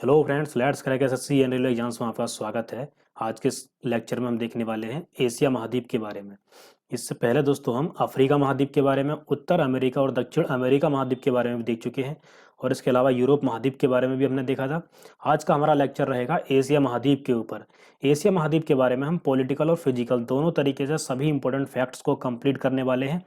Hello friends, let's crack SSC and railway exams में आपका स्वागत है। आज के इस लेक्चर में हम देखने वाले हैं एशिया महाद्वीप के बारे में। इससे पहले दोस्तों हम अफ्रीका महाद्वीप के बारे में, उत्तर अमेरिका और दक्षिण अमेरिका महाद्वीप के बारे में भी देख चुके हैं और इसके अलावा यूरोप महाद्वीप के बारे में भी हमने देखा था। आज का हमारा लेक्चर रहेगा एशिया महाद्वीप के ऊपर। एशिया महाद्वीप के बारे में हम पॉलिटिकल और फिजिकल दोनों तरीके से सभी इंपॉर्टेंट फैक्ट्स को कंप्लीट करने वाले हैं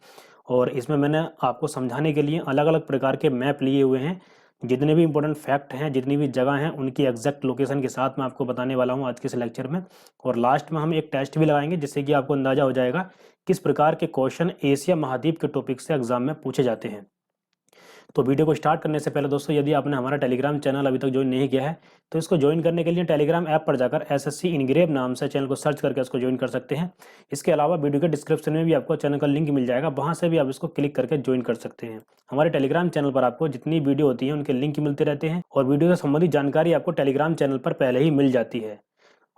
और इसमें मैंने आपको समझाने के लिए अलग अलग प्रकार के मैप लिए हुए हैं। जितने भी इंपॉर्टेंट फैक्ट हैं, जितनी भी जगह हैं, उनकी एग्जैक्ट लोकेशन के साथ मैं आपको बताने वाला हूं आज के इस लेक्चर में। और लास्ट में हम एक टेस्ट भी लगाएंगे जिससे कि आपको अंदाजा हो जाएगा किस प्रकार के क्वेश्चन एशिया महाद्वीप के टॉपिक से एग्जाम में पूछे जाते हैं। तो वीडियो को स्टार्ट करने से पहले दोस्तों, यदि आपने हमारा टेलीग्राम चैनल अभी तक ज्वाइन नहीं किया है तो इसको ज्वाइन करने के लिए टेलीग्राम ऐप पर जाकर एसएससी इनग्रेव नाम से चैनल को सर्च करके इसको ज्वाइन कर सकते हैं। इसके अलावा वीडियो के डिस्क्रिप्शन में भी आपको चैनल का लिंक मिल जाएगा, वहां से भी आप इसको क्लिक करके ज्वाइन कर सकते हैं। हमारे टेलीग्राम चैनल पर आपको जितनी वीडियो होती है उनके लिंक मिलते रहते हैं और वीडियो से संबंधित जानकारी आपको टेलीग्राम चैनल पर पहले ही मिल जाती है।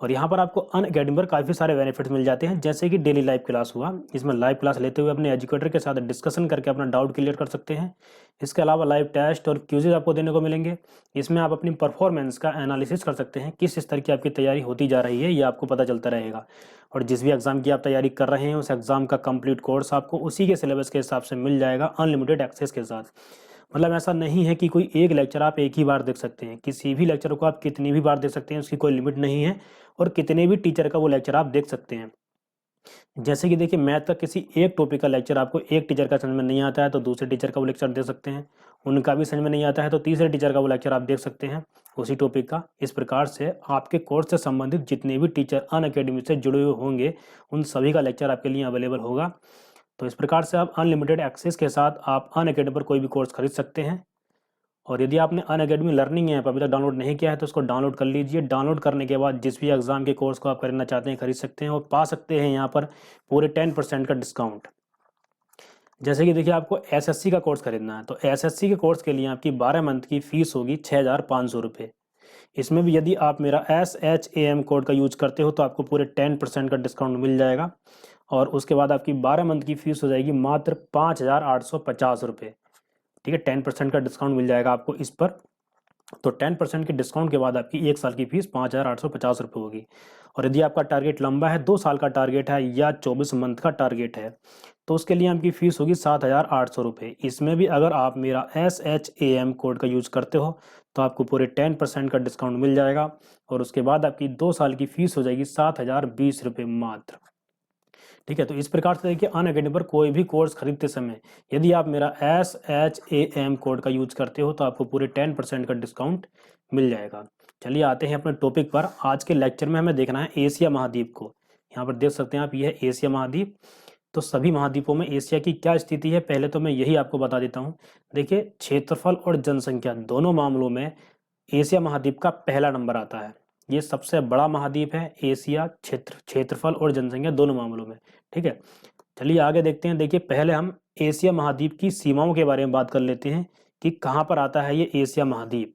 और यहाँ पर आपको अनअकैडमी पर काफ़ी सारे बेनिफिट्स मिल जाते हैं, जैसे कि डेली लाइव क्लास हुआ। इसमें लाइव क्लास लेते हुए अपने एजुकेटर के साथ डिस्कशन करके अपना डाउट क्लियर कर सकते हैं। इसके अलावा लाइव टेस्ट और क्विज़ेज आपको देने को मिलेंगे। इसमें आप अपनी परफॉर्मेंस का एनालिसिस कर सकते हैं, किस स्तर की आपकी तैयारी होती जा रही है ये आपको पता चलता रहेगा। और जिस भी एग्जाम की आप तैयारी कर रहे हैं उस एग्जाम का कंप्लीट कोर्स आपको उसी के सिलेबस के हिसाब से मिल जाएगा, अनलिमिटेड एक्सेस के साथ। मतलब ऐसा नहीं है कि कोई एक लेक्चर आप एक ही बार देख सकते हैं, किसी भी लेक्चर को आप कितनी भी बार देख सकते हैं, उसकी कोई लिमिट नहीं है। और कितने भी टीचर का वो लेक्चर आप देख सकते हैं। जैसे कि देखिए, मैथ का किसी एक टॉपिक का लेक्चर आपको एक टीचर का समझ में नहीं आता है तो दूसरे टीचर का वो लेक्चर दे सकते हैं। उनका भी समझ में नहीं आता है तो तीसरे टीचर का वो लेक्चर आप देख सकते हैं उसी टॉपिक का। इस प्रकार से आपके कोर्स से संबंधित जितने भी टीचर अनअकैडमी से जुड़े हुए होंगे उन सभी का लेक्चर आपके लिए अवेलेबल होगा। तो इस प्रकार से आप अनलिमिटेड एक्सेस के साथ आप अनअकैडमी पर कोई भी कोर्स खरीद सकते हैं। और यदि आपने अनअकैडमी लर्निंग ऐप अभी तक डाउनलोड नहीं किया है तो उसको डाउनलोड कर लीजिए। डाउनलोड करने के बाद जिस भी एग्जाम के कोर्स को आप करना चाहते हैं खरीद सकते हैं और पा सकते हैं यहाँ पर पूरे 10% का डिस्काउंट। जैसे कि देखिए, आपको एसएससी का कोर्स खरीदना है तो एसएससी के कोर्स के लिए आपकी 12 मंथ की फीस होगी 6,500 रुपये। इसमें भी यदि आप मेरा SHAM कोड का यूज करते हो तो आपको पूरे 10% का डिस्काउंट मिल जाएगा। और उसके बाद आपकी 12 मंथ की फीस हो जाएगी मात्र 5,850 रुपये। ठीक है, 10% का डिस्काउंट मिल जाएगा आपको इस पर। तो 10% के डिस्काउंट के बाद आपकी एक साल की फीस 5,850 रुपये होगी। और यदि आपका टारगेट लंबा है, 2 साल का टारगेट है या 24 मंथ का टारगेट है, तो उसके लिए आपकी फीस होगी 7,800 रुपये। इसमें भी अगर आप मेरा SHAM कोड का यूज करते हो तो आपको पूरे 10% का डिस्काउंट मिल जाएगा। और उसके बाद आपकी 2 साल की फीस हो जाएगी 7,020 रुपये मात्र। ठीक है, तो इस प्रकार से देखिए, अनअकैडमी पर कोई भी कोर्स खरीदते समय यदि आप मेरा SHAM कोड का यूज करते हो तो आपको पूरे 10% का डिस्काउंट मिल जाएगा। चलिए आते हैं अपने टॉपिक पर। आज के लेक्चर में हमें देखना है एशिया महाद्वीप को। यहाँ पर देख सकते हैं आप, यह है एशिया महाद्वीप। तो सभी महाद्वीपों में एशिया की क्या स्थिति है, पहले तो मैं यही आपको बता देता हूँ। देखिए, क्षेत्रफल और जनसंख्या दोनों मामलों में एशिया महाद्वीप का पहला नंबर आता है। ये सबसे बड़ा महाद्वीप है एशिया, क्षेत्रफल और जनसंख्या दोनों मामलों में। ठीक है, चलिए आगे देखते हैं। देखिए, पहले हम एशिया महाद्वीप की सीमाओं के बारे में बात कर लेते हैं कि कहाँ पर आता है ये एशिया महाद्वीप।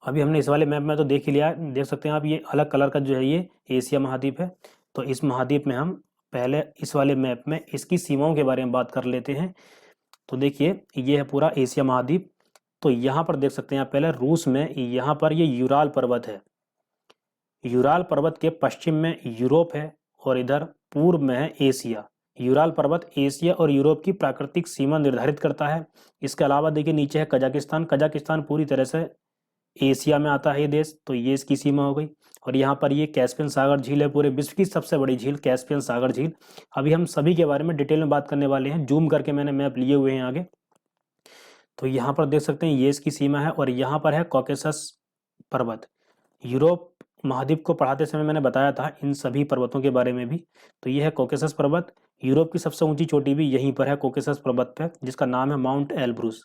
अभी हमने इस वाले मैप में तो देख ही लिया, देख सकते हैं आप, ये अलग कलर का जो है ये एशिया महाद्वीप है। तो इस महाद्वीप में हम पहले इस वाले मैप में इसकी सीमाओं के बारे में बात कर लेते हैं। तो देखिए, ये है पूरा एशिया महाद्वीप। तो यहाँ पर देख सकते हैं आप, पहले रूस में यहाँ पर ये यूराल पर्वत है। यूराल पर्वत के पश्चिम में यूरोप है और इधर पूर्व में है एशिया। यूराल पर्वत एशिया और यूरोप की प्राकृतिक सीमा निर्धारित करता है। इसके अलावा देखिए, नीचे है कजाकिस्तान। कजाकिस्तान पूरी तरह से एशिया में आता है ये देश, तो ये इसकी सीमा हो गई। और यहाँ पर ये कैस्पियन सागर झील है, पूरे विश्व की सबसे बड़ी झील कैस्पियन सागर झील। अभी हम सभी के बारे में डिटेल में बात करने वाले हैं, जूम करके मैंने मैप लिए हुए हैं आगे। तो यहाँ पर देख सकते हैं ये इसकी सीमा है। और यहाँ पर है कॉकेसस पर्वत। यूरोप महाद्वीप को पढ़ाते समय मैंने बताया था इन सभी पर्वतों के बारे में भी। तो ये है कॉकेसस पर्वत। यूरोप की सबसे ऊंची चोटी भी यहीं पर है कॉकेसस पर्वत पे, जिसका नाम है माउंट एल्ब्रूस।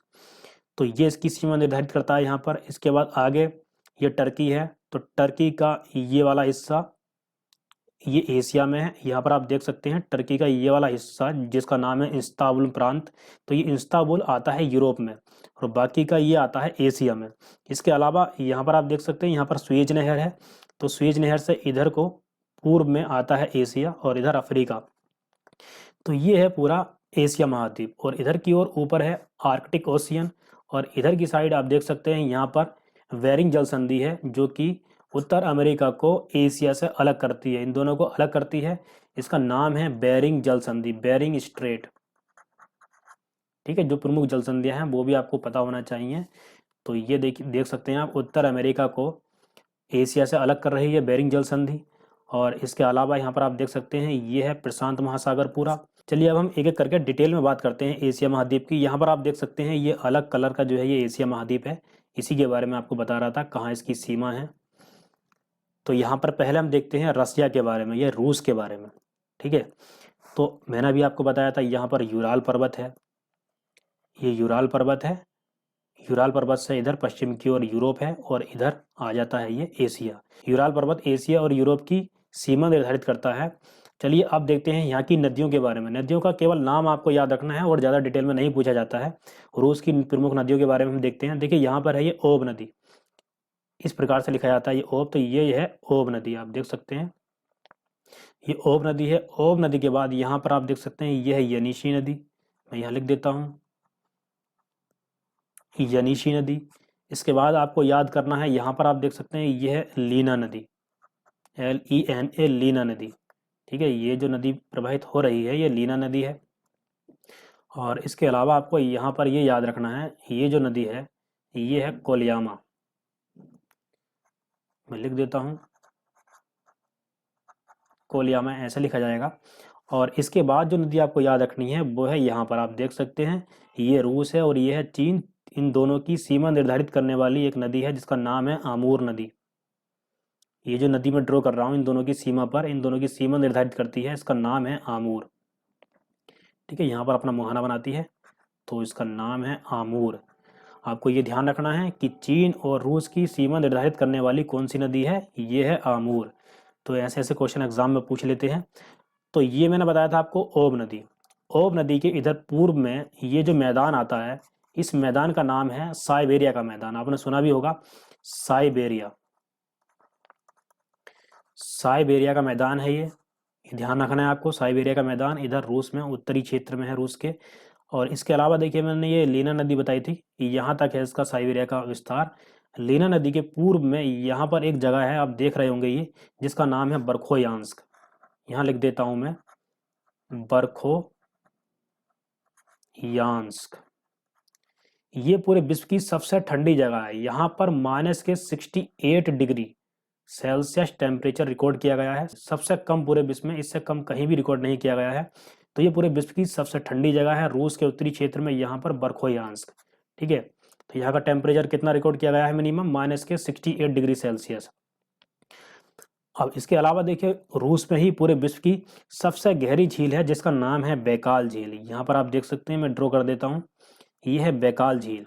तो ये इसकी सीमा निर्धारित करता है यहाँ पर। इसके बाद आगे ये टर्की है। तो टर्की का ये वाला हिस्सा ये एशिया में है। यहाँ पर आप देख सकते हैं टर्की का ये वाला हिस्सा जिसका नाम है इस्तांबुल प्रांत। तो ये इस्तांबुल आता है यूरोप में और बाकी का ये आता है एशिया में। इसके अलावा यहाँ पर आप देख सकते हैं यहाँ पर स्वेज नहर है। तो स्वेज नहर से इधर को पूर्व में आता है एशिया और इधर अफ्रीका। तो ये है पूरा एशिया महाद्वीप। और इधर की ओर ऊपर है आर्कटिक ओशियन और इधर की साइड आप देख सकते हैं यहाँ पर बेरिंग जल संधि है जो कि उत्तर अमेरिका को एशिया से अलग करती है, इन दोनों को अलग करती है। इसका नाम है बेरिंग जल संधि, बेरिंग स्ट्रेट। ठीक है, जो प्रमुख जल संधियां हैं वो भी आपको पता होना चाहिए। तो ये देख सकते हैं आप, उत्तर अमेरिका को एशिया से अलग कर रही है बेरिंग जल संधि। और इसके अलावा यहाँ पर आप देख सकते हैं ये है प्रशांत महासागर पूरा। चलिए अब हम एक एक करके डिटेल में बात करते हैं एशिया महाद्वीप की। यहाँ पर आप देख सकते हैं ये अलग कलर का जो है ये एशिया महाद्वीप है, इसी के बारे में आपको बता रहा था कहाँ इसकी सीमा है। तो यहाँ पर पहले हम देखते हैं रसिया के बारे में, ये रूस के बारे में। ठीक है, तो मैंने अभी आपको बताया था यहाँ पर यूराल पर्वत है, ये यूराल पर्वत है। यूराल पर्वत से इधर पश्चिम की ओर यूरोप है और इधर आ जाता है ये एशिया। यूराल पर्वत एशिया और यूरोप की सीमा निर्धारित करता है। चलिए अब देखते हैं यहाँ की नदियों के बारे में। नदियों का केवल नाम आपको याद रखना है और ज़्यादा डिटेल में नहीं पूछा जाता है। रूस की प्रमुख नदियों के बारे में हम देखते हैं। देखिए यहाँ पर है ये ओब नदी, इस प्रकार से लिखा जाता है ये ओब, तो ये है ओब नदी, आप देख सकते हैं ये ओब नदी है। ओब नदी के बाद यहाँ पर आप देख सकते हैं ये है यनीशी नदी, मैं यहाँ लिख देता हूँ यनीशी नदी। इसके बाद आपको याद करना है, यहाँ पर आप देख सकते हैं ये है लीना नदी, LENA, लीना नदी। ठीक है, ये जो नदी प्रवाहित हो रही है ये लीना नदी है। और इसके अलावा आपको यहाँ पर ये याद रखना है, ये जो नदी है ये है कोलियामा, मैं लिख देता हूँ कोलियामा, ऐसे लिखा जाएगा। और इसके बाद जो नदी आपको याद रखनी है वो है, यहाँ पर आप देख सकते हैं ये रूस है और ये है चीन। इन दोनों की सीमा निर्धारित करने वाली एक नदी है जिसका नाम है आमूर नदी। ये जो नदी मैं ड्रॉ कर रहा हूँ इन दोनों की सीमा पर, इन दोनों की सीमा निर्धारित करती है, इसका नाम है आमूर। ठीक है, यहाँ पर अपना मुहाना बनाती है, तो इसका नाम है आमूर। आपको ये ध्यान रखना है कि चीन और रूस की सीमा निर्धारित करने वाली कौन सी नदी है, ये है आमूर। तो ऐसे ऐसे क्वेश्चन एग्जाम में पूछ लेते हैं। तो ये मैंने बताया था आपको ओब नदी। ओब नदी के इधर पूर्व में ये जो मैदान आता है, इस मैदान का नाम है साइबेरिया का मैदान, आपने सुना भी होगा साइबेरिया। साइबेरिया का मैदान है ये ध्यान रखना है आपको। साइबेरिया का मैदान इधर रूस में, उत्तरी क्षेत्र में है रूस के। और इसके अलावा देखिए मैंने ये लीना नदी बताई थी, यहाँ तक है इसका साइबेरिया का विस्तार। लीना नदी के पूर्व में यहाँ पर एक जगह है, आप देख रहे होंगे ये, जिसका नाम है बरखोयांस्क। यहाँ लिख देता हूं मैं बरखोयांस्क। ये पूरे विश्व की सबसे ठंडी जगह है, यहाँ पर -68 डिग्री सेल्सियस टेम्परेचर रिकॉर्ड किया गया है। सबसे कम पूरे विश्व में, इससे कम कहीं भी रिकॉर्ड नहीं किया गया है। तो ये पूरे विश्व की सबसे ठंडी जगह है, रूस के उत्तरी क्षेत्र में यहाँ पर बरखोयांस्क। ठीक है, तो यहाँ का टेम्परेचर कितना रिकॉर्ड किया गया है, मिनिमम -68 डिग्री सेल्सियस। अब इसके अलावा देखिए रूस में ही पूरे विश्व की सबसे गहरी झील है जिसका नाम है बैकाल झील। यहाँ पर आप देख सकते हैं, मैं ड्रॉ कर देता हूँ, ये है बैकाल झील।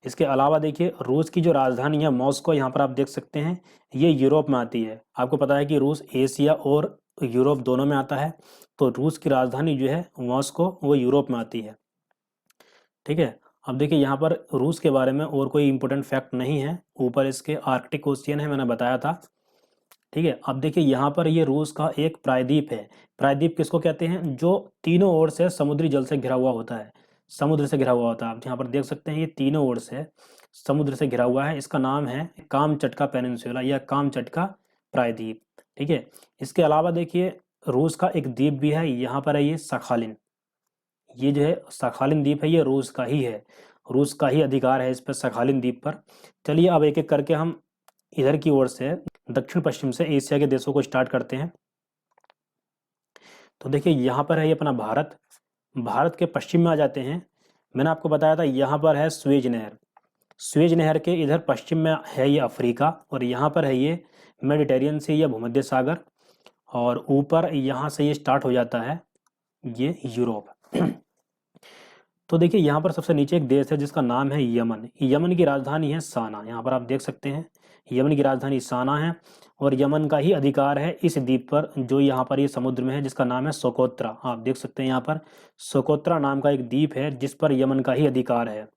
इसके अलावा देखिए रूस की जो राजधानी है मॉस्को, यहाँ पर आप देख सकते हैं ये यूरोप में आती है। आपको पता है कि रूस एशिया और यूरोप दोनों में आता है, तो रूस की राजधानी जो है मॉस्को वो यूरोप में आती है। ठीक है, अब देखिए यहाँ पर रूस के बारे में और कोई इंपॉर्टेंट फैक्ट नहीं है, ऊपर इसके आर्कटिक ओशियन है, मैंने बताया था। ठीक है, अब देखिए यहाँ पर ये रूस का एक प्रायद्वीप है। प्रायद्वीप किसको कहते हैं, जो तीनों ओर से समुद्री जल से घिरा हुआ होता है, समुद्र से घिरा हुआ होता है। आप यहाँ पर देख सकते हैं ये तीनों ओर से समुद्र से घिरा हुआ है, इसका नाम है कामचटका पेनिनसुला या कामचटका प्रायद्वीप। ठीक है, इसके अलावा देखिए रूस का एक द्वीप भी है, यहाँ पर है ये सखालिन। ये जो है सखालिन द्वीप है, ये रूस का ही है, रूस का ही अधिकार है इस पर, सखालिन द्वीप पर। चलिए अब एक एक करके हम इधर की ओर से दक्षिण पश्चिम से एशिया के देशों को स्टार्ट करते हैं। तो देखिए यहाँ पर है ये अपना भारत। भारत के पश्चिम में आ जाते हैं, मैंने आपको बताया था यहाँ पर है स्वेज नहर। स्वेज नहर के इधर पश्चिम में है ये अफ्रीका, और यहाँ पर है ये मेडिटेरियन सी या भूमध्य सागर, और ऊपर यहाँ से ये स्टार्ट हो जाता है ये यूरोप। तो देखिए यहाँ पर सबसे नीचे एक देश है जिसका नाम है यमन। यमन की राजधानी है साना, यहाँ पर आप देख सकते हैं यमन की राजधानी साना है, और यमन का ही अधिकार है इस द्वीप पर जो यहाँ पर ये समुद्र में है, जिसका नाम है सोकोत्रा। आप देख सकते हैं यहाँ पर सोकोत्रा नाम का एक द्वीप है जिस पर यमन का ही अधिकार है।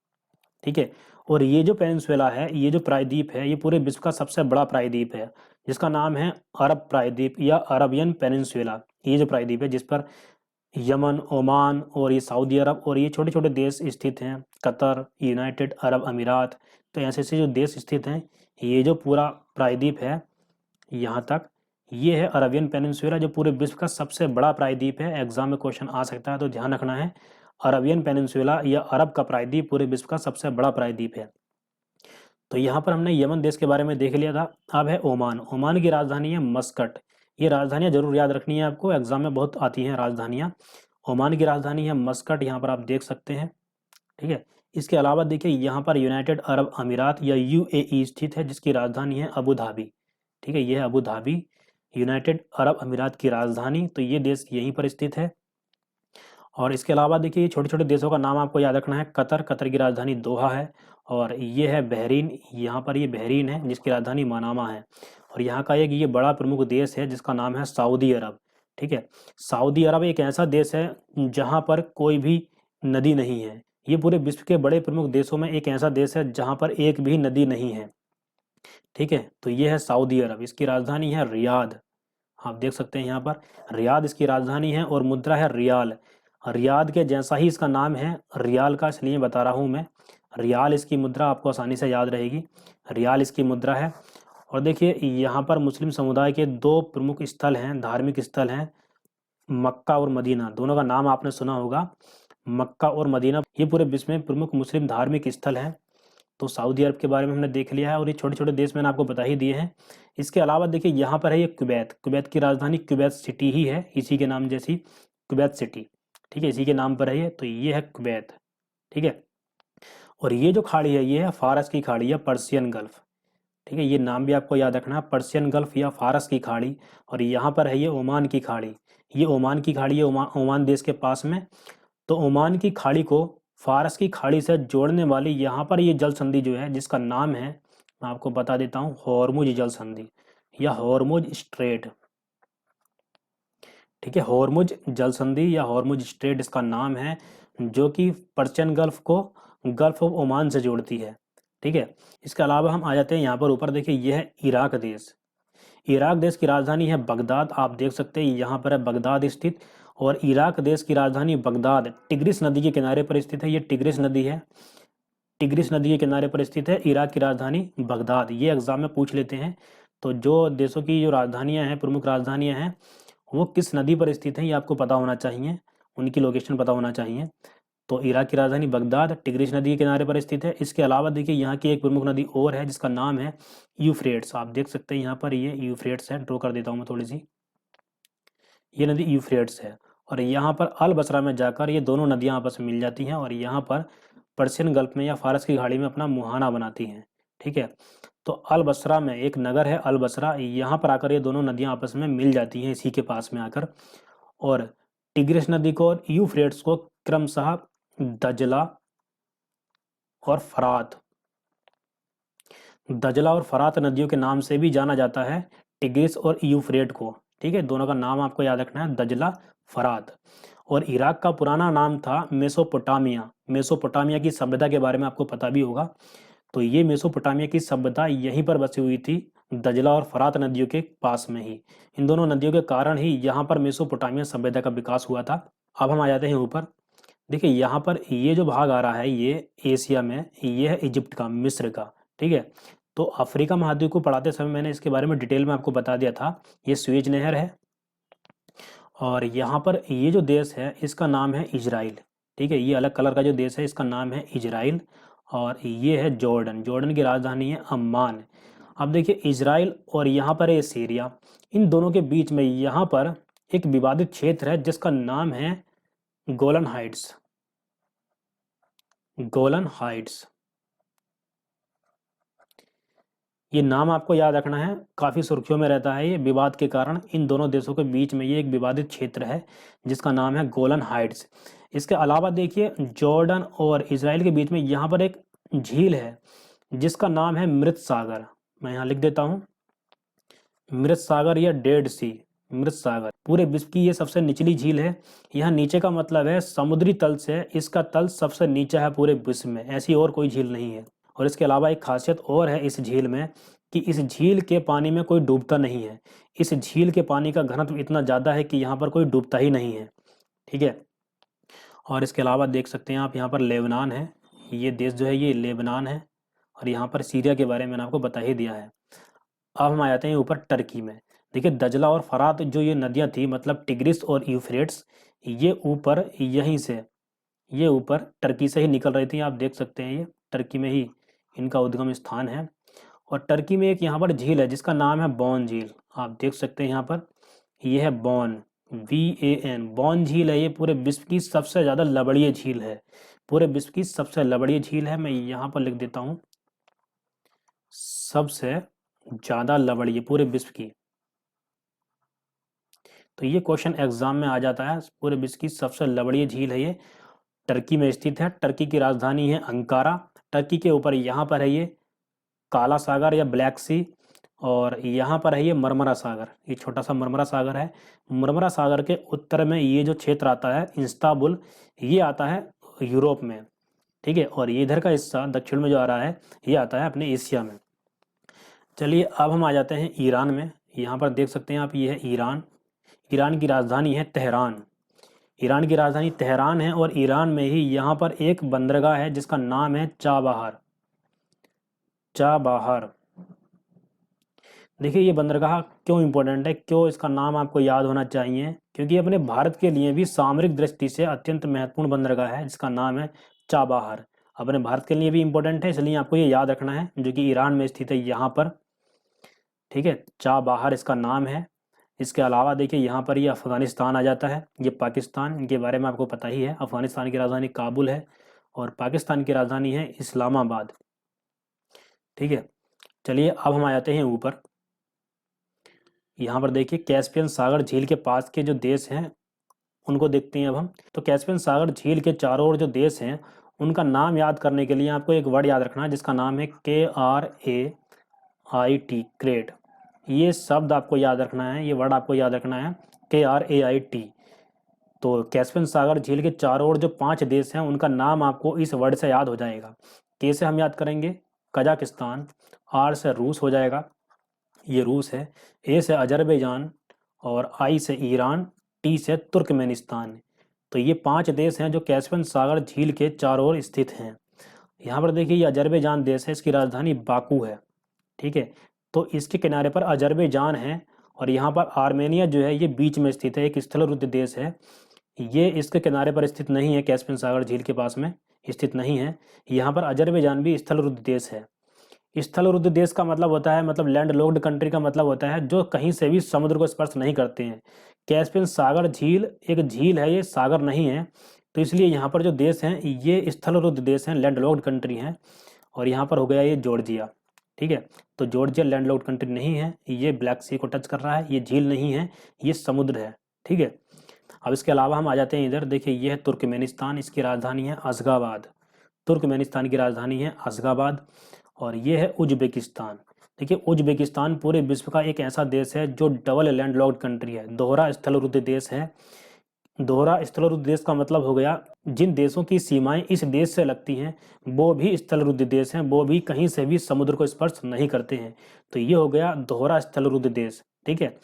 ठीक है, और ये जो पेनिनसुला है, ये जो प्रायद्वीप है, ये पूरे विश्व का सबसे बड़ा प्रायद्वीप है जिसका नाम है अरब प्रायद्वीप या अरबियन पेनिनसुला। ये जो प्रायद्वीप है जिस पर यमन, ओमान और ये सऊदी अरब और ये छोटे छोटे देश स्थित हैं, कतर, यूनाइटेड अरब अमीरात, तो ऐसे ऐसे जो देश स्थित हैं, ये जो पूरा प्रायद्वीप है यहाँ तक, ये है अरबियन पेनिनसुला, जो पूरे विश्व का सबसे बड़ा प्रायद्वीप है। एग्जाम में क्वेश्चन आ सकता है, तो ध्यान रखना है, अरबियन पेनिनसुला या अरब का प्रायद्वीप पूरे विश्व का सबसे बड़ा प्रायद्वीप है। तो यहाँ पर हमने यमन देश के बारे में देख लिया था। अब है ओमान। ओमान की राजधानी है मस्कट। ये राजधानियाँ जरूर याद रखनी है आपको, एग्जाम में बहुत आती हैं राजधानियाँ। ओमान की राजधानी है मस्कट, यहाँ पर आप देख सकते हैं। ठीक है, इसके अलावा देखिए यहाँ पर यूनाइटेड अरब अमीरात या यूएई स्थित है, जिसकी राजधानी है अबू धाबी। ठीक है, ये है अबू धाबी, यूनाइटेड अरब अमीरात की राजधानी। तो ये देश यहीं पर स्थित है। और इसके अलावा देखिए छोटे छोटे देशों का नाम आपको याद रखना है। कतर, कतर की राजधानी दोहा है। और ये है बहरीन, यहाँ पर ये बहरीन है जिसकी राजधानी मनामा है। और यहाँ का एक ये बड़ा प्रमुख देश है जिसका नाम है सऊदी अरब। ठीक है, सऊदी अरब एक ऐसा देश है जहाँ पर कोई भी नदी नहीं है। ये पूरे विश्व के बड़े प्रमुख देशों में एक ऐसा देश है जहाँ पर एक भी नदी नहीं है। ठीक है, तो ये है सऊदी अरब, इसकी राजधानी है रियाद। आप देख सकते हैं यहाँ पर रियाद इसकी राजधानी है और मुद्रा है रियाल। रियाद के जैसा ही इसका नाम है रियाल का, इसलिए बता रहा हूँ मैं। रियाल इसकी मुद्रा आपको आसानी से याद रहेगी, रियाल इसकी मुद्रा है। और देखिए यहाँ पर मुस्लिम समुदाय के दो प्रमुख स्थल हैं, धार्मिक स्थल हैं, मक्का और मदीना। दोनों का नाम आपने सुना होगा, मक्का और मदीना। ये पूरे विश्व में प्रमुख मुस्लिम धार्मिक स्थल हैं। तो सऊदी अरब के बारे में हमने देख लिया है, और ये छोटे छोटे देश मैंने आपको बता ही दिए हैं। इसके अलावा देखिए यहाँ पर है ये कुवैत। कुवैत की राजधानी कुवैत सिटी ही है, इसी के नाम जैसी कुवैत सिटी। ठीक है, इसी के नाम पर है ये, तो ये है कुवैत। ठीक है, और ये जो खाड़ी है ये है फारस की खाड़ी या पर्शियन गल्फ। ठीक है, ये नाम भी आपको याद रखना है, पर्शियन गल्फ या फारस की खाड़ी। और यहाँ पर है ये ओमान की खाड़ी। ये ओमान की खाड़ी है ओमान देश के पास में। तो ओमान की खाड़ी को फारस की खाड़ी से जोड़ने वाली यहाँ पर ये जल संधि जो है, जिसका नाम है, मैं आपको बता देता हूँ, हॉर्मुज जल संधि या हॉर्मुज स्ट्रेट। ठीक है, हॉर्मुज जल संधि या हॉर्मुज स्ट्रेट इसका नाम है, जो कि पर्शियन गल्फ को गल्फ ऑफ ओमान से जोड़ती है। ठीक है, इसके अलावा हम आ जाते हैं यहाँ पर ऊपर, देखिए यह है इराक देश। इराक देश की राजधानी है बगदाद। आप देख सकते हैं यहाँ पर है बगदाद स्थित। और इराक देश की राजधानी बगदाद टिग्रिस नदी के किनारे पर स्थित है। ये टिग्रिस नदी है, टिग्रिस नदी के किनारे पर स्थित है इराक की राजधानी बगदाद। ये एग्जाम में पूछ लेते हैं। तो जो देशों की जो राजधानियां हैं, प्रमुख राजधानियां हैं, वो किस नदी पर स्थित हैं, ये आपको पता होना चाहिए, उनकी लोकेशन पता होना चाहिए। तो इराक की राजधानी बगदाद टिग्रिस नदी के किनारे पर स्थित है। इसके अलावा देखिए यहाँ की एक प्रमुख नदी और है जिसका नाम है यूफ्रेट्स। आप देख सकते हैं यहाँ पर ये यूफ्रेट्स है, ड्रॉ कर देता हूँ मैं थोड़ी सी। ये नदी यूफ्रेट्स है। और यहाँ पर अल बसरा में जाकर ये दोनों नदियाँ आपस में मिल जाती हैं और यहाँ पर पर्शियन गल्फ में या फारस की खाड़ी में अपना मुहाना बनाती हैं। ठीक है, तो अल बसरा में एक नगर है अल बसरा, यहाँ पर आकर ये दोनों नदियाँ आपस में मिल जाती हैं इसी के पास में आकर। और टिग्रिस नदी को और यूफ्रेट्स को क्रमशः दजला और फरात, दजला और फरात नदियों के नाम से भी जाना जाता है टिग्रिस और यूफ्रेट को। ठीक है, दोनों का नाम आपको याद रखना है, दजला फरात। और इराक का पुराना नाम था मेसोपोटामिया। मेसोपोटामिया की सभ्यता के बारे में आपको पता भी होगा। तो ये मेसोपोटामिया की सभ्यता यहीं पर बसी हुई थी, दजला और फरात नदियों के पास में ही। इन दोनों नदियों के कारण ही यहाँ पर मेसोपोटामिया सभ्यता का विकास हुआ था। अब हम आ जाते हैं ऊपर। देखिए यहाँ पर ये जो भाग आ रहा है ये एशिया में, ये है इजिप्ट का, मिस्र का। ठीक है, तो अफ्रीका महाद्वीप को पढ़ाते समय मैंने इसके बारे में डिटेल में आपको बता दिया था। ये स्वेज नहर है। और यहाँ पर ये जो देश है इसका नाम है इजराइल। ठीक है, ये अलग कलर का जो देश है इसका नाम है इजराइल। और ये है जॉर्डन। जॉर्डन की राजधानी है अम्मान। अब देखिए इजराइल और यहाँ पर है सीरिया, इन दोनों के बीच में यहाँ पर एक विवादित क्षेत्र है जिसका नाम है गोलन हाइट्स। गोलन हाइट्स, ये नाम आपको याद रखना है, काफी सुर्खियों में रहता है ये विवाद के कारण। इन दोनों देशों के बीच में ये एक विवादित क्षेत्र है जिसका नाम है गोलन हाइट्स। इसके अलावा देखिए जॉर्डन और इजराइल के बीच में यहाँ पर एक झील है जिसका नाम है मृत सागर। मैं यहाँ लिख देता हूँ, मृत सागर या डेड सी, मृत सागर पूरे विश्व की ये सबसे निचली झील है। यहाँ नीचे का मतलब है समुद्री तल से इसका तल सबसे नीचा है पूरे विश्व में, ऐसी और कोई झील नहीं है। और इसके अलावा एक खासियत और है इस झील में कि इस झील के पानी में कोई डूबता नहीं है। इस झील के पानी का घनत्व इतना ज़्यादा है कि यहाँ पर कोई डूबता ही नहीं है। ठीक है, और इसके अलावा देख सकते हैं आप यहाँ पर लेबनान है, ये देश जो है ये लेबनान है। और यहाँ पर सीरिया के बारे में मैंने आपको बता ही दिया है। अब हम आ जाते हैं ऊपर टर्की में। देखिए दजला और फरात जो ये नदियाँ थी, मतलब टिग्रिस और यूफ्रेट्स, ये ऊपर यहीं से, ये ऊपर टर्की से ही निकल रही थी। आप देख सकते हैं ये टर्की में ही इनका उद्गम स्थान है। और टर्की में एक यहाँ पर झील है जिसका नाम है बॉन झील। आप देख सकते हैं यहाँ पर, ये है बॉन, BAN, बॉन झील है। ये पूरे विश्व की सबसे ज़्यादा लवणीय झील है, पूरे विश्व की सबसे लवणीय झील है। मैं यहाँ पर लिख देता हूँ, सबसे ज़्यादा लवणीय पूरे विश्व की। तो ये क्वेश्चन एग्जाम में आ जाता है, पूरे विश्व की सबसे लवणीय झील है ये, टर्की में स्थित है। टर्की की राजधानी है अंकारा। टर्की के ऊपर यहाँ पर है ये काला सागर या ब्लैक सी, और यहाँ पर है ये मरमरा सागर, ये छोटा सा मरमरा सागर है। मरमरा सागर के उत्तर में ये जो क्षेत्र आता है इस्तांबुल, ये आता है यूरोप में, ठीक है। और ये इधर का हिस्सा दक्षिण में जो आ रहा है ये आता है अपने एशिया में। चलिए अब हम आ जाते हैं ईरान में। यहाँ पर देख सकते हैं आप, ये है ईरान। ईरान की राजधानी है तेहरान। ईरान की राजधानी तेहरान है, और ईरान में ही यहाँ पर एक बंदरगाह है जिसका नाम है चाबहार। चाबहार, देखिए ये बंदरगाह क्यों इंपॉर्टेंट है, क्यों इसका नाम आपको याद होना चाहिए, क्योंकि अपने भारत के लिए भी सामरिक दृष्टि से अत्यंत महत्वपूर्ण बंदरगाह है जिसका नाम है चाबहार। अपने भारत के लिए भी इंपॉर्टेंट है, इसलिए आपको ये याद रखना है, जो कि ईरान में स्थित है यहाँ पर, ठीक है। चाबहार इसका नाम है। इसके अलावा देखिए यहाँ पर ये अफगानिस्तान आ जाता है, ये पाकिस्तान, इनके बारे में आपको पता ही है। अफगानिस्तान की राजधानी काबुल है और पाकिस्तान की राजधानी है इस्लामाबाद, ठीक है। चलिए अब हम आ जाते हैं ऊपर। यहाँ पर देखिए कैस्पियन सागर झील के पास के जो देश हैं उनको देखते हैं अब हम। तो कैस्पियन सागर झील के चारों ओर जो देश हैं उनका नाम याद करने के लिए आपको एक वर्ड याद रखना है जिसका नाम है KRAIT, क्रेट। ये शब्द आपको याद रखना है, ये वर्ड आपको याद रखना है, KRAIT। तो कैस्पियन सागर झील के चारों ओर जो 5 देश हैं उनका नाम आपको इस वर्ड से याद हो जाएगा। के से हम याद करेंगे कजाकिस्तान, आर से रूस हो जाएगा, ये रूस है, ए से अजरबैजान, और आई से ईरान, टी से तुर्कमेनिस्तान। तो ये 5 देश हैं जो कैस्पियन सागर झील के चारों ओर स्थित हैं। यहाँ पर देखिए ये अजरबैजान देश है, इसकी राजधानी बाकू है, ठीक है। तो इसके किनारे पर अजरबैजान है, और यहाँ पर आर्मेनिया जो है ये बीच में स्थित है, एक स्थलरुद्ध देश है। ये इसके किनारे पर स्थित नहीं है, कैस्पियन सागर झील के पास में स्थित नहीं है। यहाँ पर अजरबैजान भी स्थलरुद्ध देश है। स्थलरुद्ध देश का मतलब होता है, मतलब लैंड लॉक्ड कंट्री का मतलब होता है जो कहीं से भी समुद्र को स्पर्श नहीं करते हैं। कैस्पियन सागर झील एक झील है, ये सागर नहीं है, तो इसलिए यहाँ पर जो देश हैं ये स्थलरुद्ध देश हैं, लैंड लॉक्ड कंट्री हैं। और यहाँ पर हो गया ये जॉर्जिया, ठीक है। तो जॉर्जिया लैंड लॉक्ड कंट्री नहीं है, ये ब्लैक सी को टच कर रहा है, ये झील नहीं है, ये समुद्र है, ठीक है। अब इसके अलावा हम आ जाते हैं इधर, देखिए ये है तुर्कमेनिस्तान, इसकी राजधानी है अशगाबाद। तुर्कमेनिस्तान की राजधानी है अशगाबाद। और ये है उज्बेकिस्तान। देखिए उज्बेकिस्तान पूरे विश्व का एक ऐसा देश है जो डबल लैंड लॉक्ड कंट्री है, दोहरा स्थलरुद्ध देश है। दोहरा स्थलरुद्ध देश का मतलब हो गया जिन देशों की सीमाएं इस देश से लगती हैं वो भी स्थलरुद्ध देश हैं, वो भी कहीं से भी समुद्र को स्पर्श नहीं करते हैं। तो ये हो गया दोहरा स्थलरुद्ध देश, ठीक है,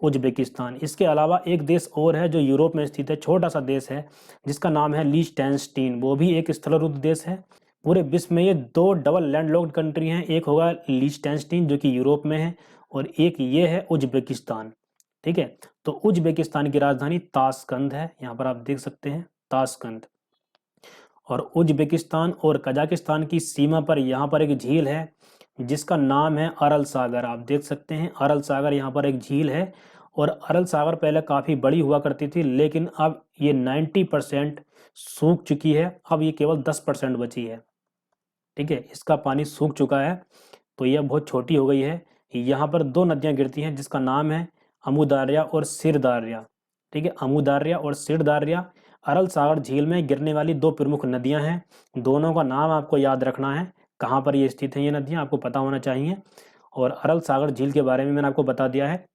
उज्बेकिस्तान। इसके अलावा एक देश और है जो यूरोप में स्थित है, छोटा सा देश है जिसका नाम है लिechtenstein, वो भी एक स्थलरुद्ध देश है। पूरे विश्व में ये 2 डबल लैंडलॉक्ड कंट्री हैं, एक होगा लिechtenstein जो कि यूरोप में है, और एक ये है उज्बेकिस्तान, ठीक है। तो उज्बेकिस्तान की राजधानी ताशकंद है, यहाँ पर आप देख सकते हैं ताशकंद। और उज्बेकिस्तान और कजाकिस्तान की सीमा पर यहाँ पर एक झील है जिसका नाम है अरल सागर। आप देख सकते हैं अरल सागर, यहाँ पर एक झील है। और अरल सागर पहले काफ़ी बड़ी हुआ करती थी, लेकिन अब ये 90% सूख चुकी है, अब ये केवल 10% बची है, ठीक है। इसका पानी सूख चुका है, तो यह बहुत छोटी हो गई है। यहाँ पर 2 नदियाँ गिरती हैं जिसका नाम है अमू दार्या और सिर दार्या, ठीक है। अमू दार्या और सिर दार्या अरल सागर झील में गिरने वाली 2 प्रमुख नदियाँ हैं। दोनों का नाम आपको याद रखना है, कहाँ पर ये स्थित हैं ये नदियाँ आपको पता होना चाहिए। और अरल सागर झील के बारे में मैंने आपको बता दिया है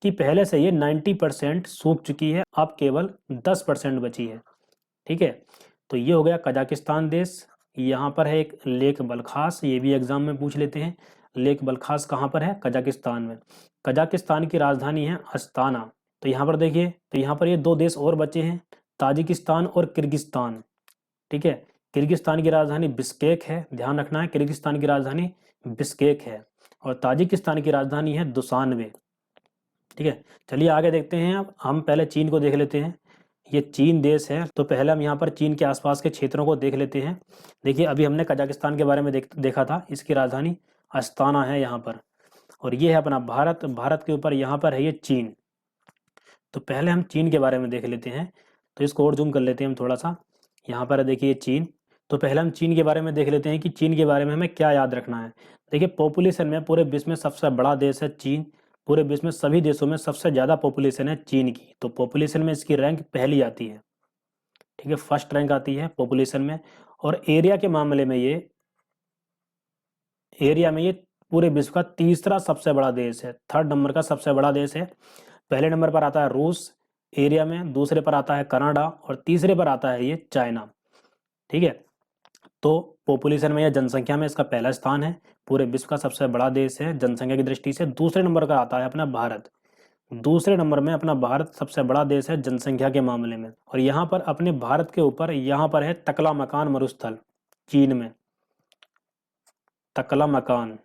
कि पहले से ये 90% सूख चुकी है, अब केवल 10% बची है, ठीक है। तो ये हो गया कजाकिस्तान देश। यहाँ पर है एक लेक बलखास, ये भी एग्जाम में पूछ लेते हैं। लेक बलखास कहाँ पर है? कजाकिस्तान में। कजाकिस्तान की राजधानी है अस्ताना। तो यहाँ पर देखिए, तो यहाँ पर ये 2 देश और बचे हैं, ताजिकिस्तान और किर्गिस्तान, ठीक है। किर्गिस्तान की राजधानी बिश्केक है, ध्यान रखना है, किर्गिस्तान की राजधानी बिश्केक है। और ताजिकिस्तान की राजधानी है दुशानबे। ठीक है, चलिए आगे देखते हैं। अब हम पहले चीन को देख लेते हैं। ये चीन देश है, तो पहले हम यहाँ पर चीन के आसपास के क्षेत्रों को देख लेते हैं। देखिए, अभी हमने कजाकिस्तान के बारे में देखा था, इसकी राजधानी अस्ताना है यहाँ पर। और ये है अपना भारत, भारत के ऊपर यहाँ पर है ये चीन। तो पहले हम चीन के बारे में देख लेते हैं। तो इसको और जूम कर लेते हैं हम थोड़ा सा। यहाँ पर है देखिए चीन। तो पहले हम चीन के बारे में देख लेते हैं कि चीन के बारे में हमें क्या याद रखना है। देखिए, पॉपुलेशन में पूरे विश्व में सबसे बड़ा देश है चीन। पूरे विश्व में सभी देशों में सबसे ज़्यादा पॉपुलेशन है चीन की। तो पॉपुलेशन में इसकी रैंक पहली आती है। ठीक है, फर्स्ट रैंक आती है पॉपुलेशन में। और एरिया के मामले में ये पूरे विश्व का तीसरा सबसे बड़ा देश है, थर्ड नंबर का सबसे बड़ा देश है। पहले नंबर पर आता है रूस एरिया में, दूसरे पर आता है कनाडा और तीसरे पर आता है ये चाइना। ठीक है, तो पॉपुलेशन में या जनसंख्या में इसका पहला स्थान है, पूरे विश्व का सबसे बड़ा देश है जनसंख्या की दृष्टि से। दूसरे नंबर का आता है अपना भारत, दूसरे नंबर में अपना भारत सबसे बड़ा देश है जनसंख्या के मामले में। और यहाँ पर अपने भारत के ऊपर यहाँ पर है तकला मकान मरुस्थल, चीन में तकला मकान।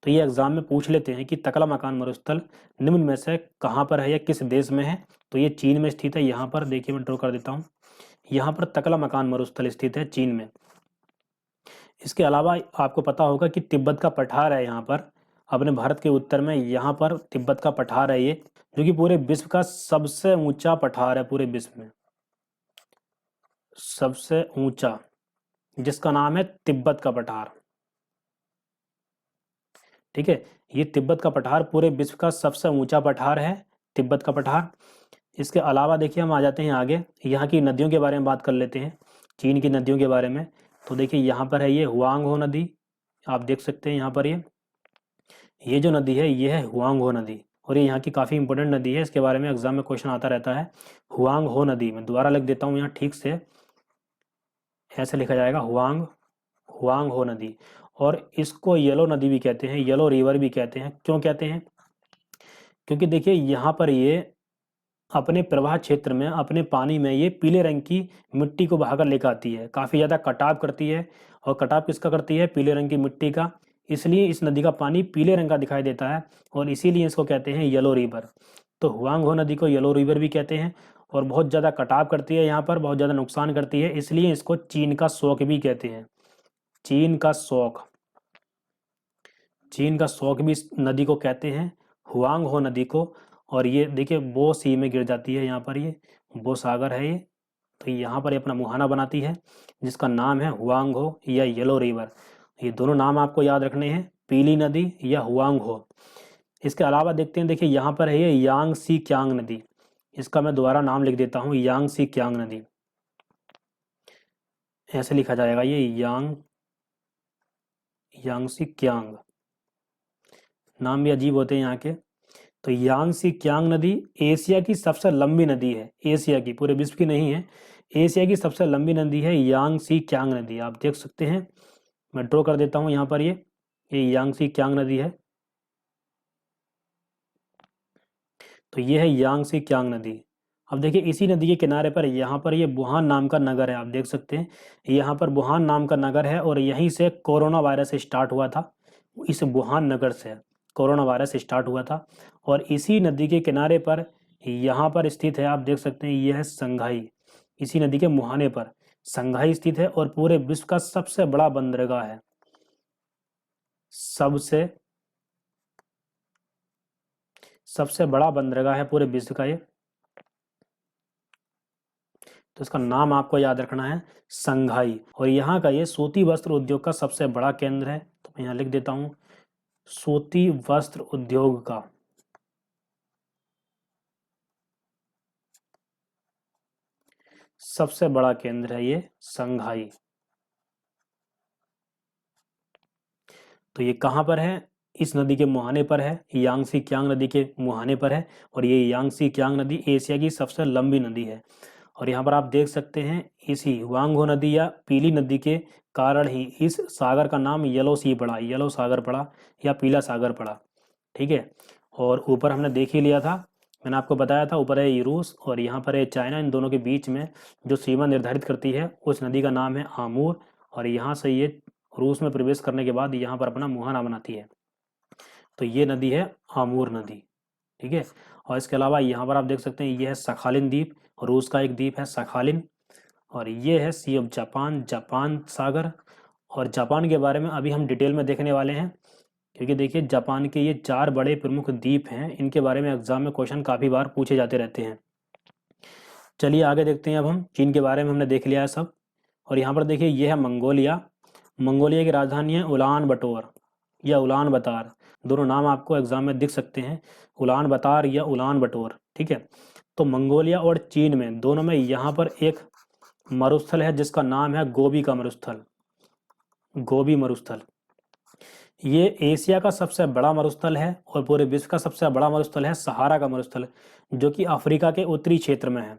तो ये एग्जाम में पूछ लेते हैं कि तकला मकान मरुस्थल निम्न में से कहाँ पर है या किस देश में है। तो ये चीन में स्थित है। यहाँ पर देखिए, मैं ड्रॉ कर देता हूँ। यहाँ पर तकला मकान मरुस्थल स्थित है चीन में। इसके अलावा आपको पता होगा कि तिब्बत का पठार है यहाँ पर, अपने भारत के उत्तर में यहाँ पर तिब्बत का पठार है ये, जो कि पूरे विश्व का सबसे ऊंचा पठार है, पूरे विश्व में सबसे ऊंचा, जिसका नाम है तिब्बत का पठार। ठीक है, ये तिब्बत का पठार पूरे विश्व का सबसे ऊंचा पठार है, तिब्बत का पठार। इसके अलावा देखिए, हम आ जाते हैं आगे, यहाँ की नदियों के बारे में बात कर लेते हैं, चीन की नदियों के बारे में। तो देखिए, यहाँ पर है ये हुआंगहो नदी, आप देख सकते हैं यहाँ पर ये जो नदी है ये है हुआंगहो नदी। और ये यहाँ की काफ़ी इंपॉर्टेंट नदी है, इसके बारे में एग्जाम में क्वेश्चन आता रहता है। हुआंगहो नदी, मैं दोबारा लिख देता हूँ यहाँ ठीक से, ऐसे लिखा जाएगा हुआंगहो नदी। और इसको येलो नदी भी कहते हैं, येलो रिवर भी कहते हैं। क्यों कहते हैं? क्योंकि देखिए, यहाँ पर ये अपने प्रवाह क्षेत्र में, अपने पानी में ये पीले रंग की मिट्टी को बहाकर लेकर आती है, काफ़ी ज़्यादा कटाव करती है। और कटाव किसका करती है? पीले रंग की मिट्टी का। इसलिए इस नदी का पानी पीले रंग का दिखाई देता है और इसीलिए इसको कहते हैं येलो रिवर। तो हुआंगहो नदी को येलो रिवर भी कहते हैं। और बहुत ज़्यादा कटाव करती है, यहाँ पर बहुत ज़्यादा नुकसान करती है, इसलिए इसको चीन का शौक भी कहते हैं। चीन का शौक, चीन का शौक भी इस नदी को कहते हैं, हुआंगहो नदी को। और ये देखिए, बो सी में गिर जाती है, यहाँ पर ये बो सागर है ये। तो यहाँ पर ये अपना मुहाना बनाती है, जिसका नाम है हुआंगहो या येलो रिवर। ये दोनों नाम आपको याद रखने हैं, पीली नदी या हुआंगहो। इसके अलावा देखते हैं, देखिए यहाँ पर है ये यांगसी क्यांग नदी। इसका मैं दोबारा नाम लिख देता हूँ, यांगसी क्यांग नदी, ऐसे लिखा जाएगा ये यांगसी क्यांग। नाम भी अजीब होते हैं यहाँ के। तो यांगसी क्यांग नदी एशिया की सबसे लंबी नदी है, एशिया की, पूरे विश्व की नहीं है, एशिया की सबसे लंबी नदी है यांगसी क्यांग नदी। आप देख सकते हैं, मैं ड्रॉ कर देता हूँ यहाँ पर ये यांगसी क्यांग नदी है। तो ये है यांगसी क्यांग नदी। अब देखिए, इसी नदी के किनारे पर यहाँ पर ये वुहान नाम का नगर है, आप देख सकते हैं, यहाँ पर वुहान नाम का नगर है। और यहीं से कोरोना वायरस स्टार्ट हुआ था, इस वुहान नगर से कोरोना वायरस स्टार्ट हुआ था। और इसी नदी के किनारे पर यहाँ पर स्थित है, आप देख सकते हैं, यह है संघाई। इसी नदी के मुहाने पर संघाई स्थित है और पूरे विश्व का सबसे बड़ा बंदरगाह है, सबसे बड़ा बंदरगाह है पूरे विश्व का ये। तो इसका नाम आपको याद रखना है, संघाई। और यहाँ का ये सूती वस्त्र उद्योग का सबसे बड़ा केंद्र है। तो मैं यहाँ लिख देता हूँ, सूती वस्त्र उद्योग का सबसे बड़ा केंद्र है ये संघाई। तो ये कहाँ पर है? इस नदी के मुहाने पर है, यांगसी क्यांग नदी के मुहाने पर है। और ये यांगसी क्यांग नदी एशिया की सबसे लंबी नदी है। और यहाँ पर आप देख सकते हैं, इसी हुआंगहो नदी या पीली नदी के कारण ही इस सागर का नाम येलो सी पड़ा, येलो सागर पड़ा या पीला सागर पड़ा। ठीक है, और ऊपर हमने देख ही लिया था मैंने आपको बताया था, ऊपर है रूस और यहाँ पर है चाइना, इन दोनों के बीच में जो सीमा निर्धारित करती है उस नदी का नाम है आमूर। और यहाँ से ये रूस में प्रवेश करने के बाद यहाँ पर अपना मुहाना बनाती है, तो ये नदी है आमूर नदी। ठीक है। और इसके अलावा यहाँ पर आप देख सकते हैं ये है सखालिन द्वीप, रूस का एक द्वीप है सखालिन। और ये है सी ऑफ जापान, जापान सागर। और जापान के बारे में अभी हम डिटेल में देखने वाले हैं, क्योंकि देखिए जापान के ये 4 बड़े प्रमुख द्वीप हैं, इनके बारे में एग्जाम में क्वेश्चन काफ़ी बार पूछे जाते रहते हैं। चलिए आगे देखते हैं। अब हम चीन के बारे में हमने देख लिया है सब। और यहाँ पर देखिए ये है मंगोलिया। मंगोलिया की राजधानी है उलान बटोर या उलान बतार, दोनों नाम आपको एग्जाम में दिख सकते हैं, उलान बतार या उलान बटोर। ठीक है। तो मंगोलिया और चीन में दोनों में यहाँ पर एक मरुस्थल है जिसका नाम है गोबी का मरुस्थल, गोबी मरुस्थल। ये एशिया का सबसे बड़ा मरुस्थल है और पूरे विश्व का सबसे बड़ा मरुस्थल है सहारा का मरुस्थल, जो कि अफ्रीका के उत्तरी क्षेत्र में है।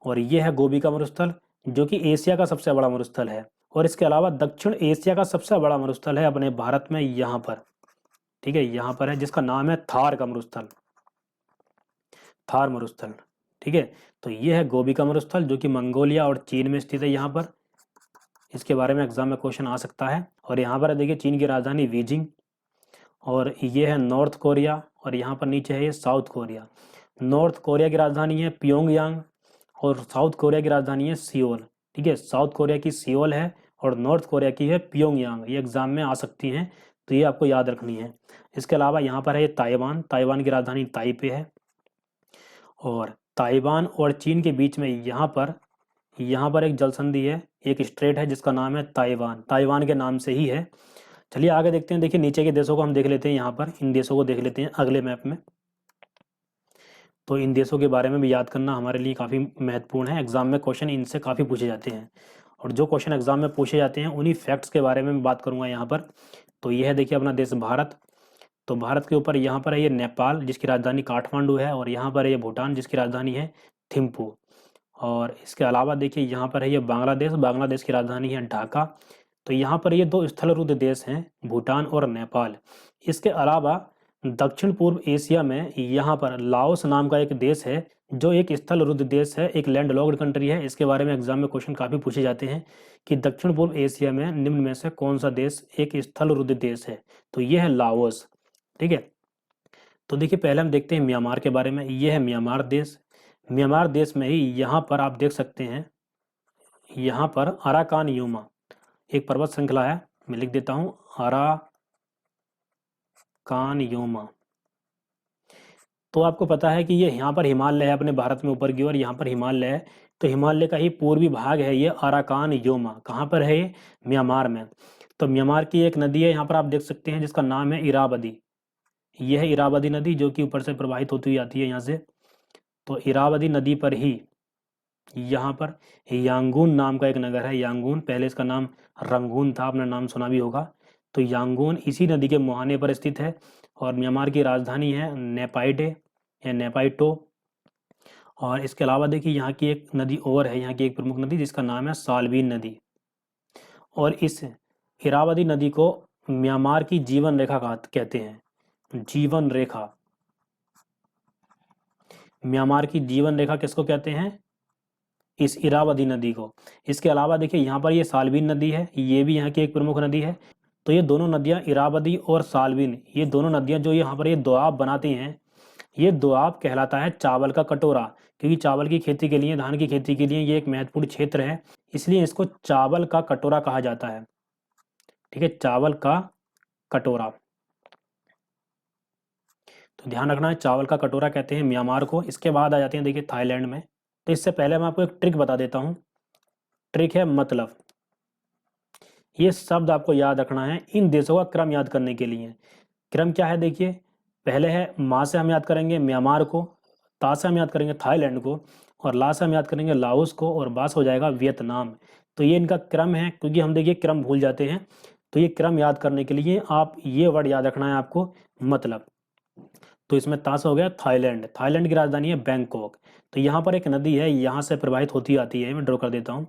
और ये है गोबी का मरुस्थल, जो कि एशिया का सबसे बड़ा मरुस्थल है। और इसके अलावा दक्षिण एशिया का सबसे बड़ा मरुस्थल है अपने भारत में यहाँ पर। ठीक है, यहाँ पर है, जिसका नाम है थार का मरुस्थल, थार मरुस्थल। ठीक है। तो ये है गोबी का मरुस्थल, जो कि मंगोलिया और चीन में स्थित है यहाँ पर। इसके बारे में एग्जाम में क्वेश्चन आ सकता है। और यहाँ पर देखिए चीन की राजधानी बीजिंग, और ये है नॉर्थ कोरिया, और यहाँ पर नीचे है ये साउथ कोरिया। नॉर्थ कोरिया की राजधानी है प्योंगयांग और साउथ कोरिया की राजधानी है सियोल। ठीक है, साउथ कोरिया की सियोल है और नॉर्थ कोरिया की है प्योंगयांग। ये एग्जाम में आ सकती हैं, तो ये आपको याद रखनी है। इसके अलावा यहाँ पर है ये ताइवान, ताइवान की राजधानी ताइपे है। और ताइवान और चीन के बीच में यहाँ पर एक जल संधि है, एक स्ट्रेट है जिसका नाम है ताइवान, ताइवान के नाम से ही है। चलिए आगे देखते हैं। देखिए नीचे के देशों को हम देख लेते हैं, यहाँ पर इन देशों को देख लेते हैं अगले मैप में। तो इन देशों के बारे में भी याद करना हमारे लिए काफ़ी महत्वपूर्ण है, एग्जाम में क्वेश्चन इनसे काफ़ी पूछे जाते हैं। और जो क्वेश्चन एग्जाम में पूछे जाते हैं उन्हीं फैक्ट्स के बारे में मैं बात करूंगा यहाँ पर। तो यह है देखिए अपना देश भारत। तो भारत के ऊपर यहाँ पर है ये नेपाल, जिसकी राजधानी काठमांडू है। और यहाँ पर है ये भूटान, जिसकी राजधानी है थिम्पू। और इसके अलावा देखिए यहाँ पर है ये बांग्लादेश, बांग्लादेश की राजधानी है ढाका। तो यहाँ पर ये 2 स्थलरुद्ध देश हैं, भूटान और नेपाल। इसके अलावा दक्षिण पूर्व एशिया में यहाँ पर लाओस नाम का एक देश है, जो एक स्थलरुद्ध देश है, एक लैंडलॉक्ड कंट्री है। इसके बारे में एग्जाम में क्वेश्चन काफ़ी पूछे जाते हैं कि दक्षिण पूर्व एशिया में निम्न में से कौन सा देश एक स्थलरुद्ध देश है, तो ये है लाओस। ठीक है। तो देखिए पहले हम देखते हैं म्यांमार के बारे में। ये है म्यांमार देश। म्यांमार देश में ही यहाँ पर आप देख सकते हैं, यहाँ पर अराकान योमा एक पर्वत श्रृंखला है, मैं लिख देता हूँ अराकान योमा। तो आपको पता है कि ये यहाँ पर हिमालय है अपने भारत में ऊपर की ओर, यहाँ पर हिमालय है। तो हिमालय का ही पूर्वी भाग है ये अराकान योमा। कहाँ पर है ये? म्यांमार में। तो म्यांमार की एक नदी है यहाँ पर आप देख सकते हैं, जिसका नाम है इरावदी। यह है इरावदी नदी, जो कि ऊपर से प्रवाहित होती हुई आती है यहाँ से। तो इरावदी नदी पर ही यहाँ पर यांगून नाम का एक नगर है, यांगून, पहले इसका नाम रंगून था, आपने नाम सुना भी होगा। तो यांगून इसी नदी के मुहाने पर स्थित है। और म्यांमार की राजधानी है नेपाइडे या नेपाइटो। और इसके अलावा देखिए यहाँ की एक नदी और है, यहाँ की एक प्रमुख नदी, जिसका नाम है साल्वीन नदी। और इस इरावदी नदी को म्यांमार की जीवन रेखा कहते हैं, जीवन रेखा। म्यांमार की जीवन रेखा किसको कहते हैं? इस इरावदी नदी को। इसके अलावा देखिए यहाँ पर ये साल्वीन नदी है, ये भी यहाँ की एक प्रमुख नदी है। तो ये दोनों नदियाँ इरावदी और साल्वीन, ये दोनों नदियाँ जो यहाँ पर ये दोआब बनाती हैं, ये दोआब कहलाता है चावल का कटोरा। क्योंकि चावल की खेती के लिए, धान की खेती के लिए ये एक महत्वपूर्ण क्षेत्र है, इसलिए इसको चावल का कटोरा कहा जाता है। ठीक है, चावल का कटोरा। तो ध्यान रखना है, चावल का कटोरा कहते हैं म्यांमार को। इसके बाद आ जाते हैं देखिए थाईलैंड में। तो इससे पहले मैं आपको एक ट्रिक बता देता हूँ। ट्रिक है मतलब, ये शब्द आपको याद रखना है इन देशों का क्रम याद करने के लिए। क्रम क्या है देखिए, पहले है मा से हम याद करेंगे म्यांमार को, ता से हम याद करेंगे थाईलैंड को, और ला से हम याद करेंगे लाओस को, और बा से हो जाएगा वियतनाम। तो ये इनका क्रम है, क्योंकि हम देखिए क्रम भूल जाते हैं। तो ये क्रम याद करने के लिए आप ये वर्ड याद रखना है आपको, मतलब। तो इसमें ता से हो गया थाईलैंड, थाईलैंड की राजधानी है बैंकॉक। तो यहाँ पर एक नदी है, यहाँ से प्रवाहित होती आती है, मैं ड्रॉ कर देता हूँ।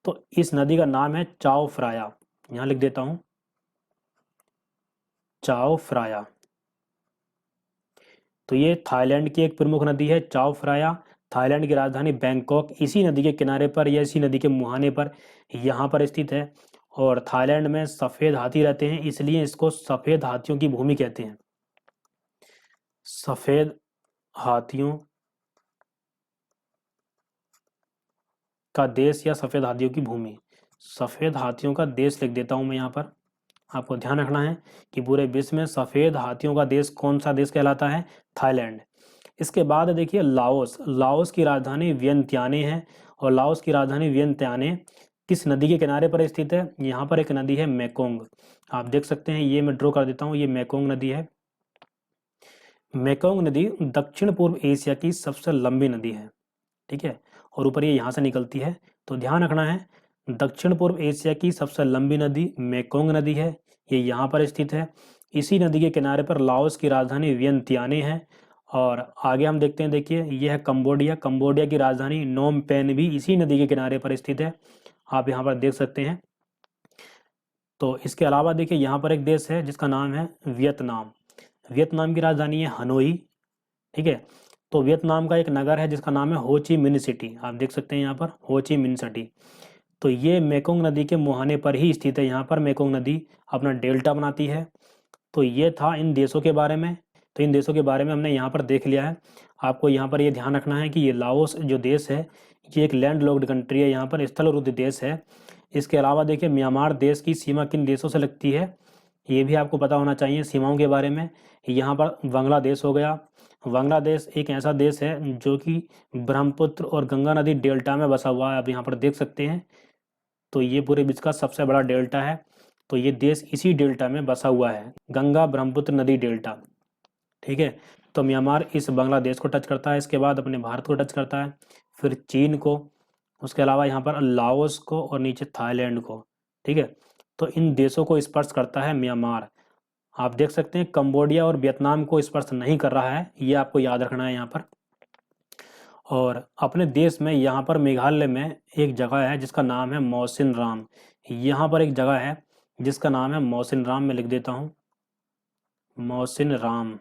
तो इस नदी का नाम है चाओ फ्राया, यहाँ लिख देता हूँ चाओ फ्राया। तो ये थाईलैंड की एक प्रमुख नदी है चाओ फ्राया। थाईलैंड की राजधानी बैंकॉक इसी नदी के किनारे पर या इसी नदी के मुहाने पर यहाँ पर स्थित है। और थाईलैंड में सफ़ेद हाथी रहते हैं, इसलिए इसको सफ़ेद हाथियों की भूमि कहते हैं। सफ़ेद हाथियों का देश या सफ़ेद हाथियों की भूमि। सफ़ेद हाथियों का देश लिख देता हूँ मैं यहाँ पर। आपको ध्यान रखना है कि पूरे विश्व में सफ़ेद हाथियों का देश कौन सा देश कहलाता है? थाईलैंड। इसके बाद देखिए लाओस। लाओस की राजधानी वियंतियाने है और लाओस की राजधानी वियंतियाने किस नदी के किनारे पर स्थित है? यहाँ पर एक नदी है मेकोंग। आप देख सकते हैं, ये मैं ड्रॉ कर देता हूँ, ये मेकोंग नदी है। मेकोंग नदी दक्षिण पूर्व एशिया की सबसे लंबी नदी है, ठीक है, और ऊपर ये यहाँ से निकलती है। तो ध्यान रखना है, दक्षिण पूर्व एशिया की सबसे लंबी नदी मेकोंग नदी है, ये यहाँ पर स्थित है। इसी नदी के किनारे पर लाओस की राजधानी वियंतियाने है। और आगे हम देखते हैं, देखिए ये है कंबोडिया। कंबोडिया की राजधानी नोम पेन भी इसी नदी के किनारे पर स्थित है, आप यहाँ पर देख सकते हैं। तो इसके अलावा देखिए यहाँ पर एक देश है जिसका नाम है वियतनाम। वियतनाम की राजधानी है हनोई, ठीक है। तो वियतनाम का एक नगर है जिसका नाम है हो ची मिन सिटी, आप देख सकते हैं यहाँ पर हो ची मिन सिटी। तो ये मेकोंग नदी के मुहाने पर ही स्थित है, यहाँ पर मेकोंग नदी अपना डेल्टा बनाती है। तो ये था इन देशों के बारे में। तो इन देशों के बारे में हमने यहाँ पर देख लिया है। आपको यहाँ पर ये ध्यान रखना है कि ये लाओस जो देश है ये एक लैंड लॉक्ड कंट्री है, यहाँ पर स्थलरुद्ध देश है। इसके अलावा देखिए म्यांमार देश की सीमा किन देशों से लगती है, ये भी आपको पता होना चाहिए सीमाओं के बारे में। यहाँ पर बांग्लादेश हो गया। बांग्लादेश एक ऐसा देश है जो कि ब्रह्मपुत्र और गंगा नदी डेल्टा में बसा हुआ है, आप यहाँ पर देख सकते हैं। तो ये पूरे विश्व का सबसे बड़ा डेल्टा है। तो ये देश इसी डेल्टा में बसा हुआ है, गंगा ब्रह्मपुत्र नदी डेल्टा, ठीक है। तो म्यांमार इस बांग्लादेश को टच करता है, इसके बाद अपने भारत को टच करता है, फिर चीन को, उसके अलावा यहाँ पर लाओस को और नीचे थाईलैंड को, ठीक है। तो इन देशों को स्पर्श करता है म्यांमार। आप देख सकते हैं कंबोडिया और वियतनाम को स्पर्श नहीं कर रहा है, ये आपको याद रखना है यहाँ पर। और अपने देश में यहाँ पर मेघालय में एक जगह है जिसका नाम है मौसिन राम। यहाँ पर एक जगह है जिसका नाम है मौसिन राम, मैं लिख देता हूँ मौसिन राम।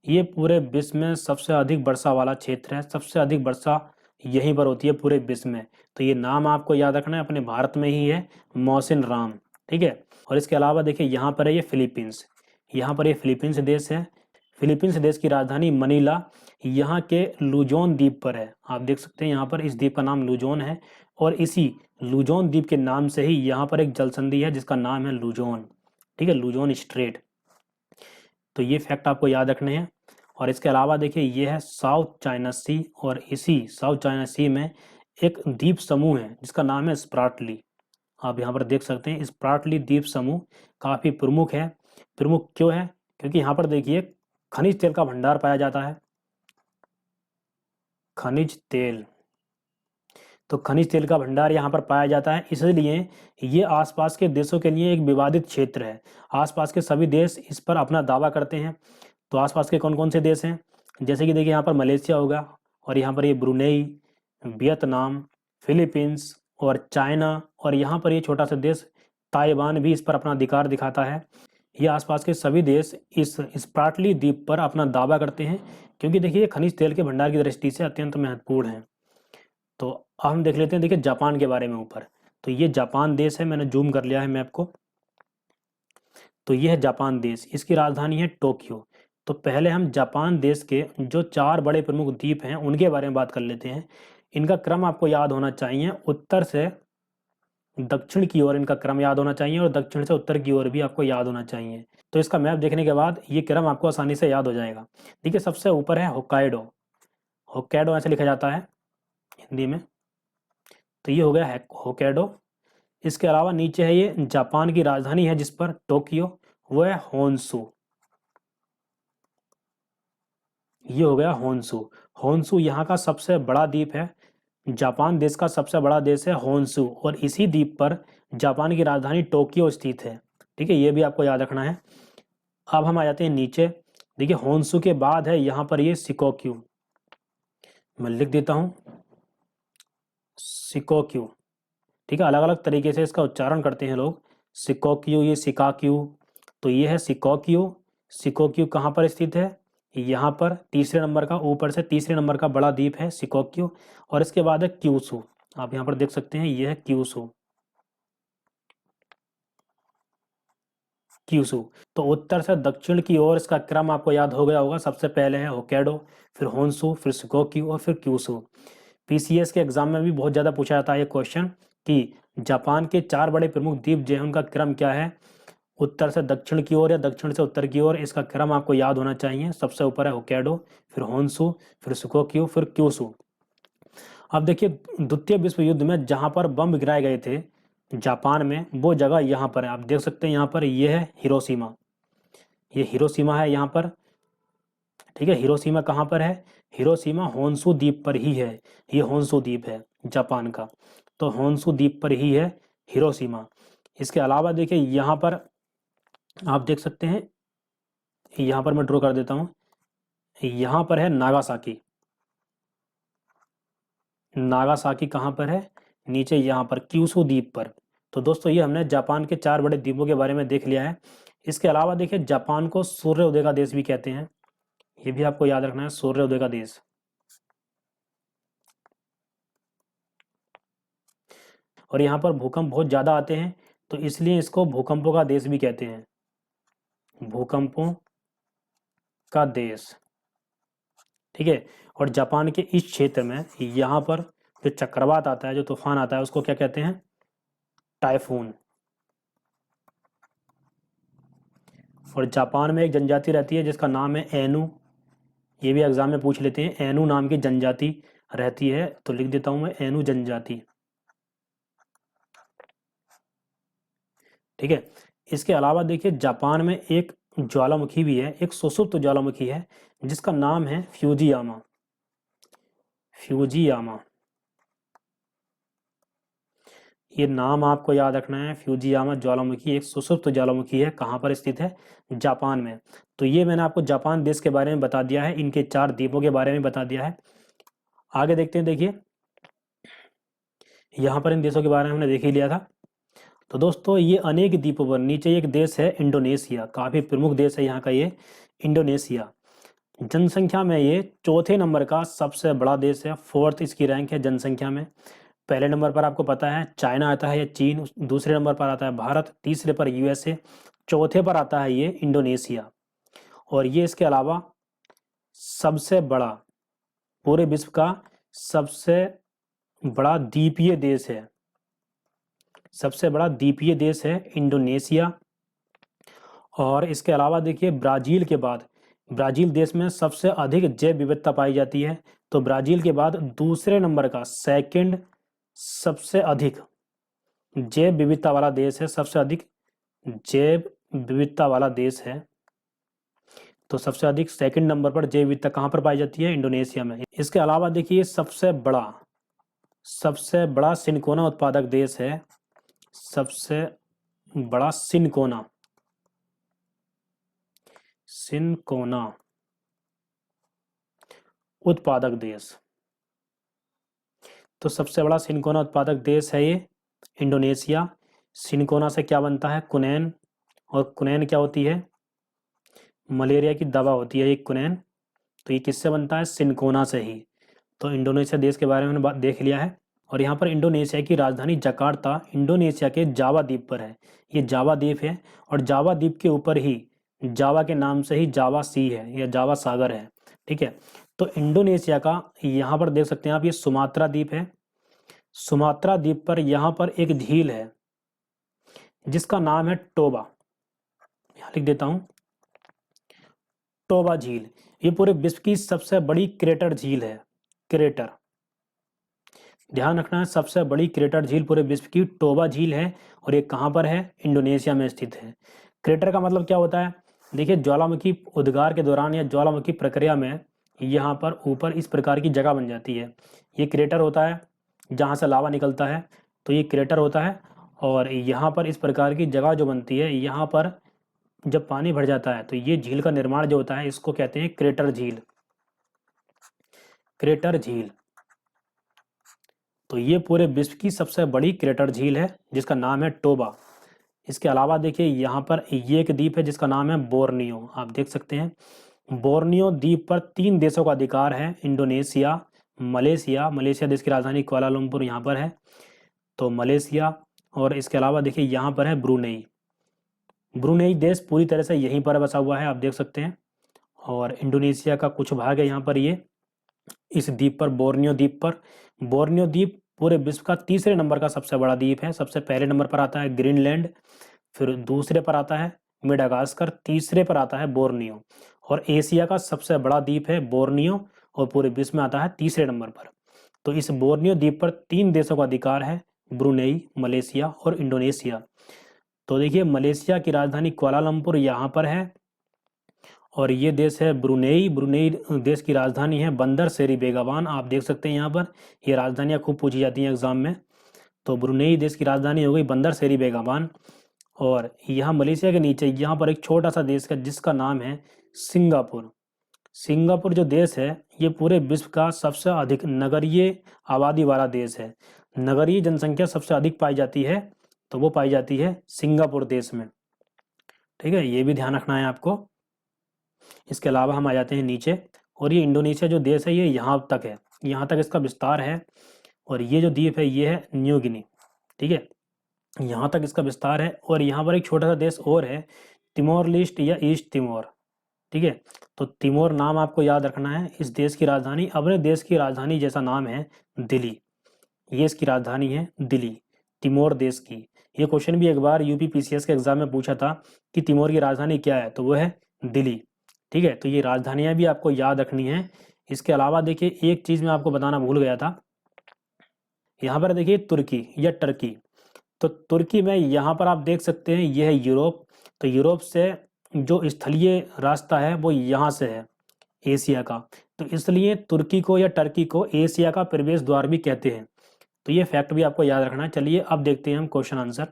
ये पूरे विश्व में सबसे अधिक वर्षा वाला क्षेत्र है, सबसे अधिक वर्षा यहीं पर होती है पूरे विश्व में। तो ये नाम आपको याद रखना है, अपने भारत में ही है मौसिन राम, ठीक है। और इसके अलावा देखिए यहाँ पर है ये फिलीपींस। यहाँ पर ये फिलीपींस देश है। फिलीपींस देश की राजधानी मनीला यहाँ के लुजोन द्वीप पर है, आप देख सकते हैं यहाँ पर इस द्वीप का नाम लुजोन है। और इसी लुजोन द्वीप के नाम से ही यहाँ पर एक जलसंधि है जिसका नाम है लुजोन, ठीक है, लुजोन स्ट्रेट। तो ये फैक्ट आपको याद रखने हैं। और इसके अलावा देखिए ये है साउथ चाइना सी, और इसी साउथ चाइना सी में एक द्वीप समूह है जिसका नाम है स्प्राटली, आप यहाँ पर देख सकते हैं। स्प्राटली द्वीप समूह काफ़ी प्रमुख है। प्रमुख क्यों है? क्योंकि यहाँ पर देखिए खनिज तेल का भंडार पाया जाता है, खनिज तेल। तो खनिज तेल का भंडार यहाँ पर पाया जाता है, इसलिए ये आसपास के देशों के लिए एक विवादित क्षेत्र है। आसपास के सभी देश इस पर अपना दावा करते हैं। तो आसपास के कौन कौन से देश हैं? जैसे कि देखिए यहाँ पर मलेशिया होगा, और यहाँ पर ये ब्रुनेई, वियतनाम, फिलीपींस और चाइना, और यहाँ पर ये छोटा सा देश ताइवान भी इस पर अपना अधिकार दिखाता है। ये आसपास के सभी देश इस स्प्राटली द्वीप पर अपना दावा करते हैं, क्योंकि देखिए ये खनिज तेल के भंडार की दृष्टि से अत्यंत महत्वपूर्ण है। तो अब हम देख लेते हैं, देखिए जापान के बारे में ऊपर। तो ये जापान देश है, मैंने जूम कर लिया है मैप को। तो ये है जापान देश, इसकी राजधानी है टोक्यो। तो पहले हम जापान देश के जो 4 बड़े प्रमुख द्वीप हैं उनके बारे में बात कर लेते हैं। इनका क्रम आपको याद होना चाहिए, उत्तर से दक्षिण की ओर इनका क्रम याद होना चाहिए, और दक्षिण से उत्तर की ओर भी आपको याद होना चाहिए। तो इसका मैप देखने के बाद ये क्रम आपको आसानी से याद हो जाएगा। देखिए सबसे ऊपर है होक्काइडो। होक्काइडो ऐसे लिखा जाता है हिंदी में। तो ये हो गया है होक्काइडो। इसके अलावा नीचे है ये जापान की राजधानी है जिस पर टोक्यो, वो है होन्शु। ये हो गया होन्शु। होन्शु यहाँ का सबसे बड़ा द्वीप है। जापान देश का सबसे बड़ा देश है होन्शु, और इसी द्वीप पर जापान की राजधानी टोक्यो स्थित है, ठीक है, ये भी आपको याद रखना है। अब हम आ जाते हैं नीचे। देखिए होन्शु के बाद है यहाँ पर ये शिकोक्यू, मैं लिख देता हूँ शिकोक्यू, ठीक है। अलग अलग तरीके से इसका उच्चारण करते हैं लोग, शिकोक्यू, ये शिकाक्यू। तो ये है शिकोक्यू। शिकोक्यू कहाँ पर स्थित है? यहाँ पर तीसरे नंबर का, ऊपर से तीसरे नंबर का बड़ा द्वीप है शिकोक्यू, और इसके बाद है क्यूशू। आप यहाँ पर देख सकते हैं, ये है क्यूशू। क्यूशू। तो उत्तर से दक्षिण की ओर इसका क्रम आपको याद हो गया होगा। सबसे पहले है होkkaido, फिर होन्शू, फिर शिकोक्यू और फिर क्यूशू। पीसीएस के एग्जाम में भी बहुत ज़्यादा पूछा जाता है ये क्वेश्चन कि जापान के 4 बड़े प्रमुख द्वीप जो है उनका क्रम क्या है, उत्तर से दक्षिण की ओर या दक्षिण से उत्तर की ओर। इसका क्रम आपको याद होना चाहिए। सबसे ऊपर है होkkaido, फिर होन्शू, फिर शिकोक्यू, फिर क्यूशू। अब देखिए, द्वितीय विश्व युद्ध में जहां पर बम गिराए गए थे जापान में, वो जगह यहाँ पर है। आप देख सकते हैं यहाँ पर, ये है हिरोशिमा। ये हिरोशिमा है यहाँ पर, ठीक है। हिरोशिमा कहाँ पर है? हिरोशिमा होन्शू द्वीप पर ही है। ये होन्शू द्वीप है जापान का, तो होन्शू द्वीप पर ही है हिरोशिमा। इसके अलावा देखिए यहाँ पर आप देख सकते हैं, यहाँ पर मैं ड्रॉ कर देता हूँ, यहाँ पर है नागासाकी। नागासाकी कहाँ पर है? नीचे यहाँ पर क्यूशू द्वीप पर। तो दोस्तों ये हमने जापान के 4 बड़े द्वीपों के बारे में देख लिया है। इसके अलावा देखिए, जापान को सूर्योदय का देश भी कहते हैं। ये भी आपको याद रखना है, सूर्योदय का देश। और यहाँ पर भूकंप बहुत ज़्यादा आते हैं, तो इसलिए इसको भूकंपों का देश भी कहते हैं। भूकंपों का देश, ठीक है। और जापान के इस क्षेत्र में यहाँ पर जो चक्रवात आता है, जो तूफान आता है, उसको क्या कहते हैं? टाइफून। और जापान में एक जनजाति रहती है जिसका नाम है एनु। ये भी एग्जाम में पूछ लेते हैं, एनु नाम की जनजाति रहती है, तो लिख देता हूं मैं एनु जनजाति, ठीक है। इसके अलावा देखिए, जापान में एक ज्वालामुखी भी है, एक सुषुप्त ज्वालामुखी है जिसका नाम है फ्यूजियामा। फ्यूजियामा, ये नाम आपको याद रखना है। फ्यूजियामा ज्वालामुखी एक सुषुप्त ज्वालामुखी है। कहाँ पर स्थित है? जापान में। तो ये मैंने आपको जापान देश के बारे में बता दिया है, इनके 4 द्वीपों के बारे में बता दिया है। आगे देखते हैं। देखिए यहाँ पर इन देशों के बारे में हमने देख ही लिया था। तो दोस्तों ये अनेक द्वीपों पर, नीचे एक देश है इंडोनेशिया, काफी प्रमुख देश है यहाँ का ये इंडोनेशिया। जनसंख्या में ये चौथे नंबर का सबसे बड़ा देश है, 4th इसकी रैंक है जनसंख्या में। पहले नंबर पर आपको पता है चाइना आता है या चीन, दूसरे नंबर पर आता है भारत, तीसरे पर यूएसए, चौथे पर आता है ये इंडोनेशिया। और ये इसके अलावा सबसे बड़ा, पूरे विश्व का सबसे बड़ा द्वीपीय देश है। सबसे बड़ा द्वीपीय देश है इंडोनेशिया। और इसके अलावा देखिए, ब्राजील के बाद, ब्राजील देश में सबसे अधिक जैव विविधता पाई जाती है। तो ब्राजील के बाद दूसरे नंबर का, सेकंड सबसे अधिक जैव विविधता वाला देश है, सबसे अधिक जैव विविधता वाला देश है। तो सबसे अधिक सेकंड नंबर पर जैव विविधता कहाँ पर पाई जाती है? इंडोनेशिया में। इसके अलावा देखिए, सबसे बड़ा सिनकोना उत्पादक देश है। सबसे बड़ा सिनकोना उत्पादक देश। तो सबसे बड़ा सिनकोना उत्पादक देश है ये इंडोनेशिया। सिनकोना से क्या बनता है? कुनैन। और कुनैन क्या होती है? मलेरिया की दवा होती है ये कुनैन। तो ये किससे बनता है? सिनकोना से ही। तो इंडोनेशिया देश के बारे में बात देख लिया है। और यहाँ पर इंडोनेशिया की राजधानी जकार्ता इंडोनेशिया के जावा द्वीप पर है। ये जावा द्वीप है, और जावा द्वीप के ऊपर ही, जावा के नाम से ही जावा सी है या जावा सागर है, ठीक है। तो इंडोनेशिया का यहाँ पर देख सकते हैं आप, ये सुमात्रा द्वीप है। सुमात्रा द्वीप पर यहाँ पर एक झील है जिसका नाम है टोबा। यहाँ लिख देता हूँ, टोबा झील। ये पूरे विश्व की सबसे बड़ी क्रेटर झील है। क्रेटर, ध्यान रखना है, सबसे बड़ी क्रेटर झील पूरे विश्व की टोबा झील है। और ये कहाँ पर है? इंडोनेशिया में स्थित है। क्रेटर का मतलब क्या होता है? देखिए, ज्वालामुखी उद्गार के दौरान या ज्वालामुखी प्रक्रिया में यहाँ पर ऊपर इस प्रकार की जगह बन जाती है। ये क्रेटर होता है जहाँ से लावा निकलता है, तो ये क्रेटर होता है। और यहाँ पर इस प्रकार की जगह जो बनती है, यहाँ पर जब पानी भर जाता है तो ये झील का निर्माण जो होता है, इसको कहते हैं क्रेटर झील। क्रेटर झील। तो ये पूरे विश्व की सबसे बड़ी क्रेटर झील है जिसका नाम है टोबा। इसके अलावा देखिए, यहाँ पर ये एक द्वीप है जिसका नाम है बोर्नियो। आप देख सकते हैं, बोर्नियो द्वीप पर 3 देशों का अधिकार है, इंडोनेशिया, मलेशिया, मलेशिया देश की राजधानी कुआलालंपुर यहाँ पर है, तो मलेशिया, और इसके अलावा देखिए यहाँ पर है ब्रुनेई। ब्रुनेई देश पूरी तरह से यहीं पर बसा हुआ है, आप देख सकते हैं, और इंडोनेशिया का कुछ भाग है यहाँ पर ये, इस द्वीप पर, बोर्नियो द्वीप पर। बोर्नियो द्वीप पूरे विश्व का तीसरे नंबर का सबसे बड़ा द्वीप है। सबसे पहले नंबर पर आता है ग्रीनलैंड, फिर दूसरे पर आता है मेडागास्कर, तीसरे पर आता है बोर्नियो, और एशिया का सबसे बड़ा द्वीप है बोर्नियो, और पूरे विश्व में आता है तीसरे नंबर पर। तो इस बोर्नियो द्वीप पर 3 देशों का अधिकार है, ब्रुनेई, मलेशिया और इंडोनेशिया। तो देखिए मलेशिया की राजधानी कुआलालंपुर यहाँ पर है, और ये देश है ब्रुनेई। ब्रुनेई देश की राजधानी है बंदर शेरी बेगावान, आप देख सकते हैं यहाँ पर, ये राजधानियाँ खूब पूछी जाती हैं एग्जाम में। तो ब्रुनेई देश की राजधानी हो गई बंदर शेरी बेगावान। और यहाँ मलेशिया के नीचे यहाँ पर एक छोटा सा देश है जिसका नाम है सिंगापुर। सिंगापुर जो देश है ये पूरे विश्व का सबसे अधिक नगरीय आबादी वाला देश है। नगरीय जनसंख्या सबसे अधिक पाई जाती है, तो वो पाई जाती है सिंगापुर देश में। ठीक है, ये भी ध्यान रखना है आपको। इसके अलावा हम आ जाते हैं नीचे, और ये इंडोनेशिया जो देश है ये यहाँ तक है, यहाँ तक इसका विस्तार है। और ये जो द्वीप है ये है न्यू गिनी। ठीक है, यहाँ तक इसका विस्तार है। और यहाँ पर एक छोटा सा देश और है, तिमोर लिस्ट या ईस्ट तिमोर। ठीक है, तो तिमोर नाम आपको याद रखना है। इस देश की राजधानी अपने देश की राजधानी जैसा नाम है, दिल्ली। ये इसकी राजधानी है दिल्ली, तिमोर देश की। ये क्वेश्चन भी एक बार यूपी पीसीएस के एग्जाम में पूछा था कि तिमोर की राजधानी क्या है, तो वो है दिल्ली। ठीक है, तो ये राजधानियां भी आपको याद रखनी है। इसके अलावा देखिए एक चीज मैं आपको बताना भूल गया था, यहाँ पर देखिए तुर्की या टर्की। तो तुर्की में यहाँ पर आप देख सकते हैं ये है यूरोप। तो यूरोप से जो स्थलीय रास्ता है वो यहाँ से है, एशिया का। तो इसलिए तुर्की को या टर्की को एशिया का प्रवेश द्वार भी कहते हैं। तो ये फैक्ट भी आपको याद रखना है। चलिए अब देखते हैं हम क्वेश्चन आंसर।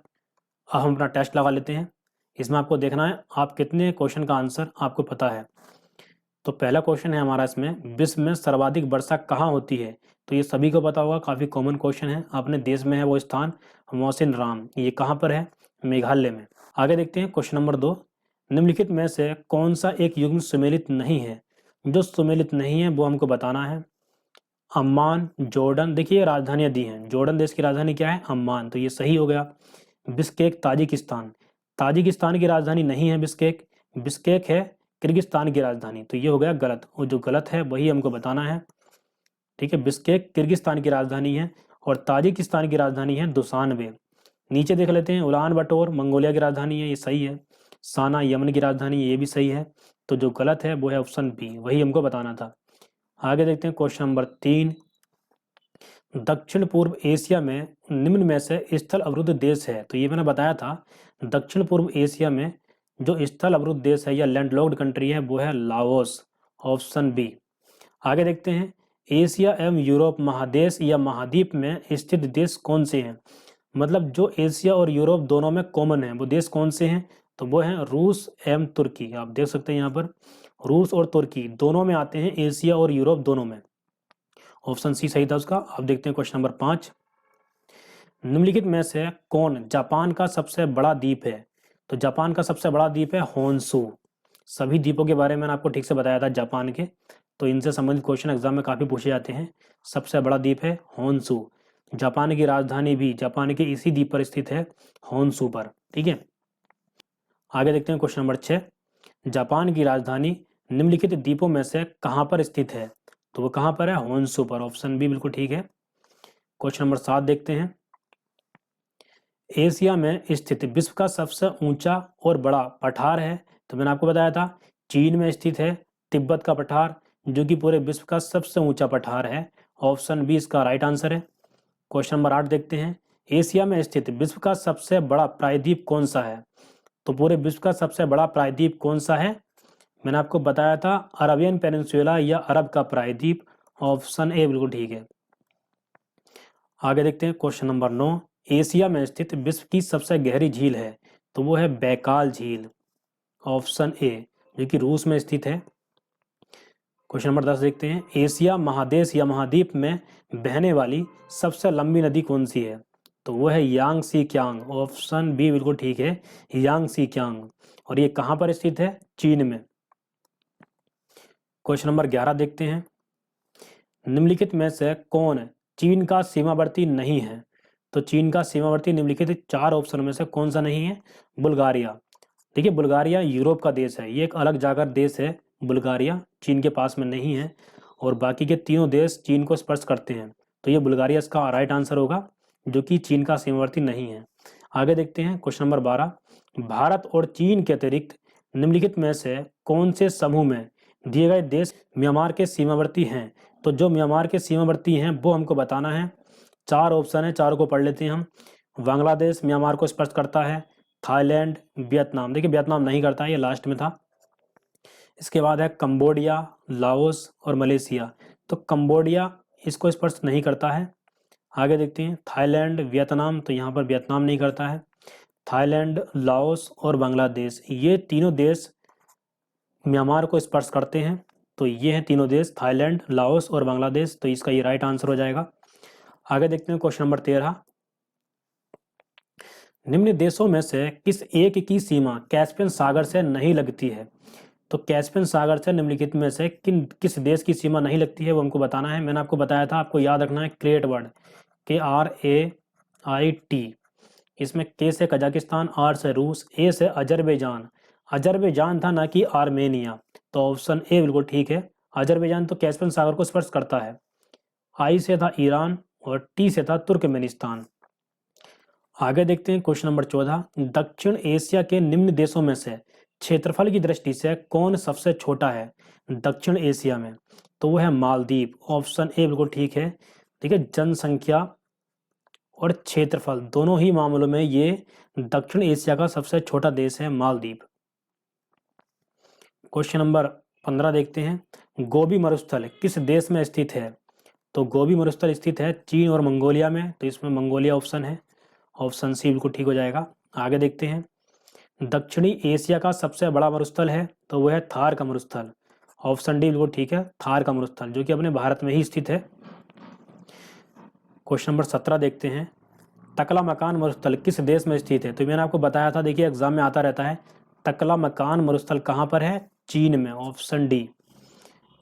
अब हम अपना टेस्ट लगा लेते हैं। इसमें आपको देखना है आप कितने क्वेश्चन का आंसर आपको पता है। तो पहला क्वेश्चन है हमारा इसमें, विश्व में सर्वाधिक वर्षा कहाँ होती है? तो ये सभी को पता होगा, काफ़ी कॉमन क्वेश्चन है। अपने देश में है वो स्थान मौसिन राम, ये कहाँ पर है? मेघालय में। आगे देखते हैं क्वेश्चन नंबर 2, निम्नलिखित में से कौन सा एक युग्म सुमेलित नहीं है? जो सुमेलित नहीं है वो हमको बताना है। अम्मान, जॉर्डन, देखिए राजधानियां दी हैं। जॉर्डन देश की राजधानी क्या है? अम्मान, तो ये सही हो गया। बिश्केक, ताजिकिस्तान, ताजिकिस्तान की राजधानी नहीं है बिश्केक, बिश्केक है किर्गिस्तान की राजधानी, तो ये हो गया गलत, और जो गलत है वही हमको बताना है। ठीक है, बिश्केक किर्गिस्तान की राजधानी है, और ताजिकिस्तान की राजधानी है दुशानबे। नीचे देख लेते हैं, उलान बटोर मंगोलिया की राजधानी है, ये सही है। साना यमन की राजधानी है, ये भी सही है। तो जो गलत है वो है ऑप्शन बी, वही हमको बताना था। आगे देखते हैं क्वेश्चन नंबर 3, दक्षिण पूर्व एशिया में निम्न में से स्थल अवरुद्ध देश है? तो ये मैंने बताया था, दक्षिण पूर्व एशिया में जो स्थल अवरुद्ध देश है या लैंडलॉक्ड कंट्री है वो है लाओस, ऑप्शन बी। आगे देखते हैं, एशिया एवं यूरोप महादेश या महाद्वीप में स्थित देश कौन से हैं? मतलब जो एशिया और यूरोप दोनों में कॉमन है वो देश कौन से हैं? तो वो हैं रूस एवं तुर्की। आप देख सकते हैं यहाँ पर रूस और तुर्की दोनों में आते हैं, एशिया और यूरोप दोनों में। ऑप्शन सी सही था उसका। अब देखते हैं क्वेश्चन नंबर 5, निम्नलिखित में से कौन जापान का सबसे बड़ा द्वीप है? तो जापान का सबसे बड़ा द्वीप है होन्शु। सभी द्वीपों के बारे में मैंने आपको ठीक से बताया था जापान के, तो इनसे संबंधित क्वेश्चन एग्जाम में काफी पूछे जाते हैं। सबसे बड़ा द्वीप है होन्शु। जापान की राजधानी भी जापान के इसी द्वीप पर स्थित है, होन्शु पर। ठीक है, आगे देखते हैं क्वेश्चन नंबर 6, जापान की राजधानी निम्नलिखित द्वीपों में से कहां पर स्थित है? तो वो कहां पर है? होन्शु पर, ऑप्शन बी बिल्कुल ठीक है। क्वेश्चन नंबर 7 देखते हैं, एशिया में स्थित विश्व का सबसे ऊंचा और बड़ा पठार है? तो मैंने आपको बताया था चीन में स्थित है तिब्बत का पठार, जो कि पूरे विश्व का सबसे ऊंचा पठार है। ऑप्शन बी इसका राइट आंसर है। क्वेश्चन नंबर 8 देखते हैं, एशिया में स्थित विश्व का सबसे बड़ा प्रायद्वीप कौन सा है? तो पूरे विश्व का सबसे बड़ा प्रायद्वीप कौन सा है? मैंने आपको बताया था अरबियन पेनिनसुला या अरब का प्रायद्वीप, ऑप्शन ए बिल्कुल ठीक है। आगे देखते हैं क्वेश्चन नंबर 9, एशिया में स्थित विश्व की सबसे गहरी झील है? तो वो है बैकाल झील, ऑप्शन ए, जो कि रूस में स्थित है। क्वेश्चन नंबर 10 देखते हैं, एशिया महादेश या महाद्वीप में बहने वाली सबसे लंबी नदी कौन सी है? तो वो है यांगसी क्यांग, ऑप्शन बी बिल्कुल ठीक है, यांगसी क्यांग। और ये कहाँ पर स्थित है? चीन में। क्वेश्चन नंबर 11 देखते हैं। निम्नलिखित में से कौन चीन का सीमावर्ती नहीं है? तो चीन का सीमावर्ती निम्नलिखित 4 ऑप्शन में से कौन सा नहीं है? बुल्गारिया। देखिए बुल्गारिया यूरोप का देश है, ये एक अलग जाकर देश है। बुल्गारिया चीन के पास में नहीं है और बाकी के तीनों देश चीन को स्पर्श करते हैं। तो ये बुल्गारिया इसका राइट आंसर होगा, जो कि चीन का सीमावर्ती नहीं है। आगे देखते हैं क्वेश्चन नंबर 12। भारत और चीन के अतिरिक्त निम्नलिखित में से कौन से समूह में दिए गए देश म्यांमार के सीमावर्ती हैं? तो जो म्यांमार के सीमावर्ती हैं वो हमको बताना है। 4 ऑप्शन है, चारों को पढ़ लेते हैं हम। बांग्लादेश म्यांमार को स्पर्श करता है, थाईलैंड, वियतनाम, देखिए वियतनाम नहीं करता है, ये लास्ट में था। इसके बाद है कंबोडिया, लाओस और मलेशिया। तो कंबोडिया इसको स्पर्श नहीं करता है। आगे देखते हैं थाईलैंड, वियतनाम, तो यहाँ पर वियतनाम नहीं करता है। थाईलैंड, लाओस और बांग्लादेश, ये तीनों देश म्यांमार को स्पर्श करते हैं। तो ये हैं तीनों देश, थाईलैंड, लाओस और बांग्लादेश। तो इसका ये राइट आंसर हो जाएगा। आगे देखते हैं क्वेश्चन नंबर 13। निम्न देशों में से किस एक की सीमा कैस्पियन सागर से नहीं लगती है? तो कैस्पियन सागर से निम्नलिखित में से किस देश की सीमा नहीं लगती है वो हमको बताना है। मैंने आपको बताया था, आपको याद रखना है क्रिएट वर्ड, KRAIT। इसमें के से कजाकिस्तान, आर से रूस, ए से अजरबैजान। अजरबैजान था, ना कि आर्मेनिया। तो ऑप्शन ए बिल्कुल ठीक है। अजरबैजान तो कैस्पियन सागर को स्पर्श करता है। आई से था ईरान और टी से था तुर्कमेनिस्तान। आगे देखते हैं क्वेश्चन नंबर 14। दक्षिण एशिया के निम्न देशों में से क्षेत्रफल की दृष्टि से कौन सबसे छोटा है दक्षिण एशिया में? तो वो है मालदीव। ऑप्शन ए बिल्कुल ठीक है। देखिए जनसंख्या और क्षेत्रफल दोनों ही मामलों में ये दक्षिण एशिया का सबसे छोटा देश है मालदीव। क्वेश्चन नंबर 15 देखते हैं। गोबी मरुस्थल किस देश में स्थित है? तो गोबी मरुस्थल स्थित है चीन और मंगोलिया में। तो इसमें मंगोलिया ऑप्शन है, ऑप्शन सी बिल्कुल ठीक हो जाएगा। आगे देखते हैं। दक्षिणी एशिया का सबसे बड़ा मरुस्थल है, तो वह है थार का मरुस्थल। ऑप्शन डी बिल्कुल ठीक है, थार का मरुस्थल, जो कि अपने भारत में ही स्थित है। क्वेश्चन नंबर 17 देखते हैं। तकला-मकान मरुस्थल किस देश में स्थित है? तो मैंने आपको बताया था, देखिए एग्जाम में आता रहता है। तकला-मकान मरुस्थल कहाँ पर है? चीन में, ऑप्शन डी।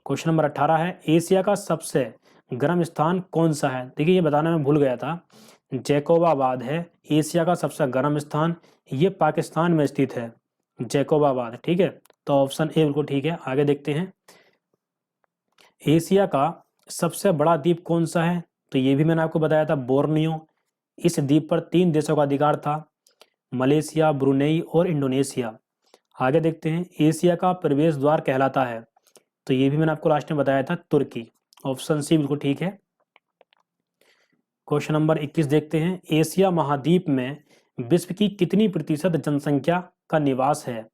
क्वेश्चन नंबर 18 है। एशिया का सबसे गर्म स्थान कौन सा है? देखिए ये बताना मैं भूल गया था, जैकोबाबाद है एशिया का सबसे गर्म स्थान। ये पाकिस्तान में स्थित है, जैकोबाबाद, ठीक है। तो ऑप्शन ए बिल्कुल ठीक है। आगे देखते हैं। एशिया का सबसे बड़ा द्वीप कौन सा है? तो ये भी मैंने आपको बताया था, बोर्नियो। इस द्वीप पर 3 देशों का अधिकार था, मलेशिया, ब्रुनेई और इंडोनेशिया। आगे देखते हैं। एशिया का प्रवेश द्वार कहलाता है, तो ये भी मैंने आपको लास्ट में बताया था, तुर्की। ऑप्शन सी बिल्कुल ठीक है। क्वेश्चन नंबर 21 देखते हैं। एशिया महाद्वीप में विश्व की कितनी प्रतिशत जनसंख्या का निवास है?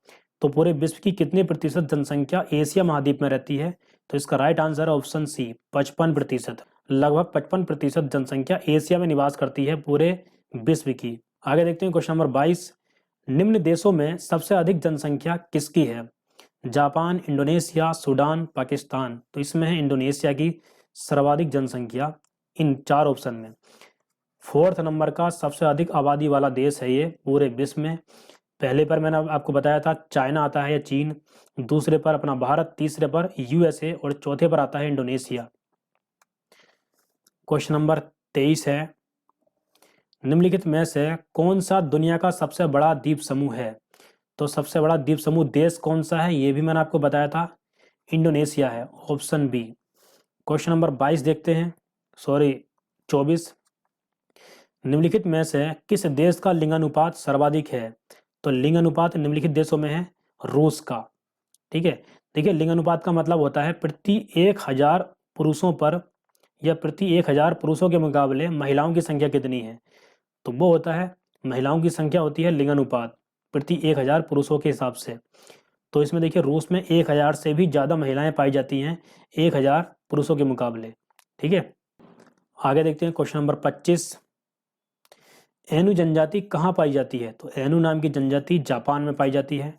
तो पूरे विश्व की कितने प्रतिशत जनसंख्या एशिया महाद्वीप में रहती है? तो इसका राइट आंसर है ऑप्शन सी, 55%। लगभग 55% जनसंख्या एशिया में निवास करती है पूरे विश्व की। आगे देखते हैं क्वेश्चन नंबर 22। निम्न देशों में सबसे अधिक जनसंख्या किसकी है? Japan, Indonesia, Sudan, Pakistan. तो इसमें है इंडोनेशिया की सर्वाधिक जनसंख्या इन 4 ऑप्शन में। 4th नंबर का सबसे अधिक आबादी वाला देश है ये पूरे विश्व में। पहले पर मैंने आपको बताया था चाइना आता है या चीन, दूसरे पर अपना भारत, तीसरे पर यूएसए और चौथे पर आता है इंडोनेशिया। क्वेश्चन नंबर 23 है। निम्नलिखित में से कौन सा दुनिया का सबसे बड़ा द्वीप समूह है? तो सबसे बड़ा द्वीप समूह देश कौन सा है, ये भी मैंने आपको बताया था, इंडोनेशिया है, ऑप्शन बी। क्वेश्चन नंबर 22 देखते हैं, 24। निम्नलिखित में से किस देश का लिंगानुपात सर्वाधिक है? तो लिंगानुपात निम्नलिखित देशों में है रूस का, ठीक है। देखिए लिंगानुपात का मतलब होता है प्रति 1000 पुरुषों पर या प्रति 1000 पुरुषों के मुकाबले महिलाओं की संख्या कितनी है, तो वो होता है, महिलाओं की संख्या होती है लिंगानुपात प्रति 1000 पुरुषों के हिसाब से। तो इसमें देखिए रूस में 1000 से भी ज़्यादा महिलाएं पाई जाती हैं 1000 पुरुषों के मुकाबले, ठीक है। आगे देखते हैं क्वेश्चन नंबर 25। एनु जनजाति कहाँ पाई जाती है? तो एनु नाम की जनजाति जापान में पाई जाती है।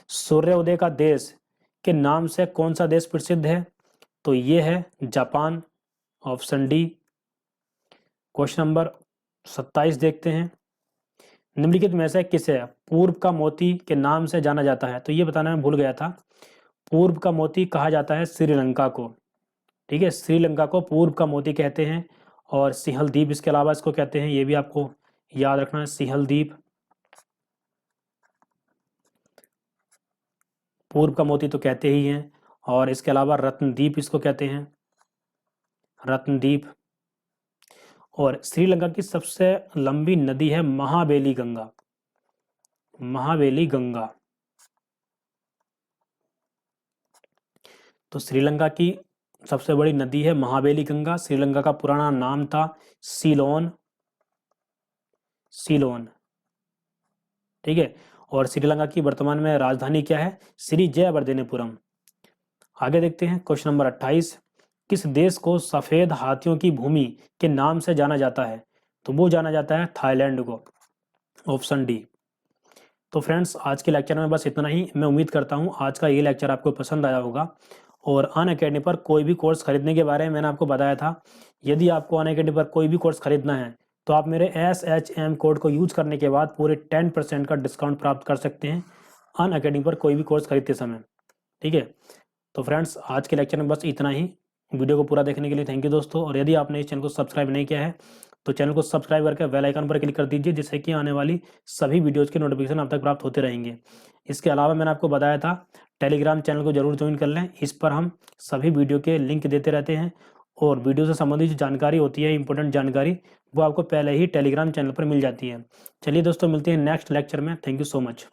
सूर्योदय का देश के नाम से कौन सा देश प्रसिद्ध है? तो ये है Japan, option D. Question number 27 देखते हैं। निम्नलिखित में से किसे पूर्व का मोती के नाम से जाना जाता है? तो ये बताना मैं भूल गया था। पूर्व का मोती कहा जाता है श्रीलंका को। ठीक है, श्रीलंका को पूर्व का मोती कहते हैं। और सिंहल द्वीप इसके अलावा इसको कहते हैं, ये भी आपको याद रखना है, सिंहल द्वीप पूर्व का मोती तो कहते ही हैं। और इसके अलावा रत्नद्वीप इसको कहते हैं, रत्नद्वीप। और श्रीलंका की सबसे लंबी नदी है महावेली गंगा, महावेली गंगा। तो श्रीलंका की सबसे बड़ी नदी है महावेली गंगा। श्रीलंका का पुराना नाम था सीलोन, सीलोन। ठीक है, और श्रीलंका की वर्तमान में राजधानी क्या है? श्री जयवर्धनेपुरम। आगे देखते हैं क्वेश्चन नंबर 28। किस देश को सफेद हाथियों की भूमि के नाम से जाना जाता है? तो वो जाना जाता है थाईलैंड को, ऑप्शन डी। तो फ्रेंड्स, आज के लेक्चर में बस इतना ही। मैं उम्मीद करता हूँ आज का ये लेक्चर आपको पसंद आया होगा। और अनअकैडमी पर कोई भी कोर्स खरीदने के बारे में मैंने आपको बताया था। यदि आपको अनअकैडमी पर कोई भी कोर्स खरीदना है तो आप मेरे SHM कोड को यूज करने के बाद पूरे 10% का डिस्काउंट प्राप्त कर सकते हैं अनअकैडमी पर कोई भी कोर्स खरीदते समय। ठीक है, तो फ्रेंड्स, आज के लेक्चर में बस इतना ही। वीडियो को पूरा देखने के लिए थैंक यू दोस्तों। और यदि आपने इस चैनल को सब्सक्राइब नहीं किया है तो चैनल को सब्सक्राइब करके बेल आइकन पर क्लिक कर दीजिए, जिससे कि आने वाली सभी वीडियोज़ के नोटिफिकेशन आप तक प्राप्त होते रहेंगे। इसके अलावा मैंने आपको बताया था टेलीग्राम चैनल को जरूर ज्वाइन कर लें। इस पर हम सभी वीडियो के लिंक देते रहते हैं और वीडियो से संबंधित जो जानकारी होती है, इंपॉर्टेंट जानकारी, वो आपको पहले ही टेलीग्राम चैनल पर मिल जाती है। चलिए दोस्तों, मिलते हैं नेक्स्ट लेक्चर में। Thank you so much.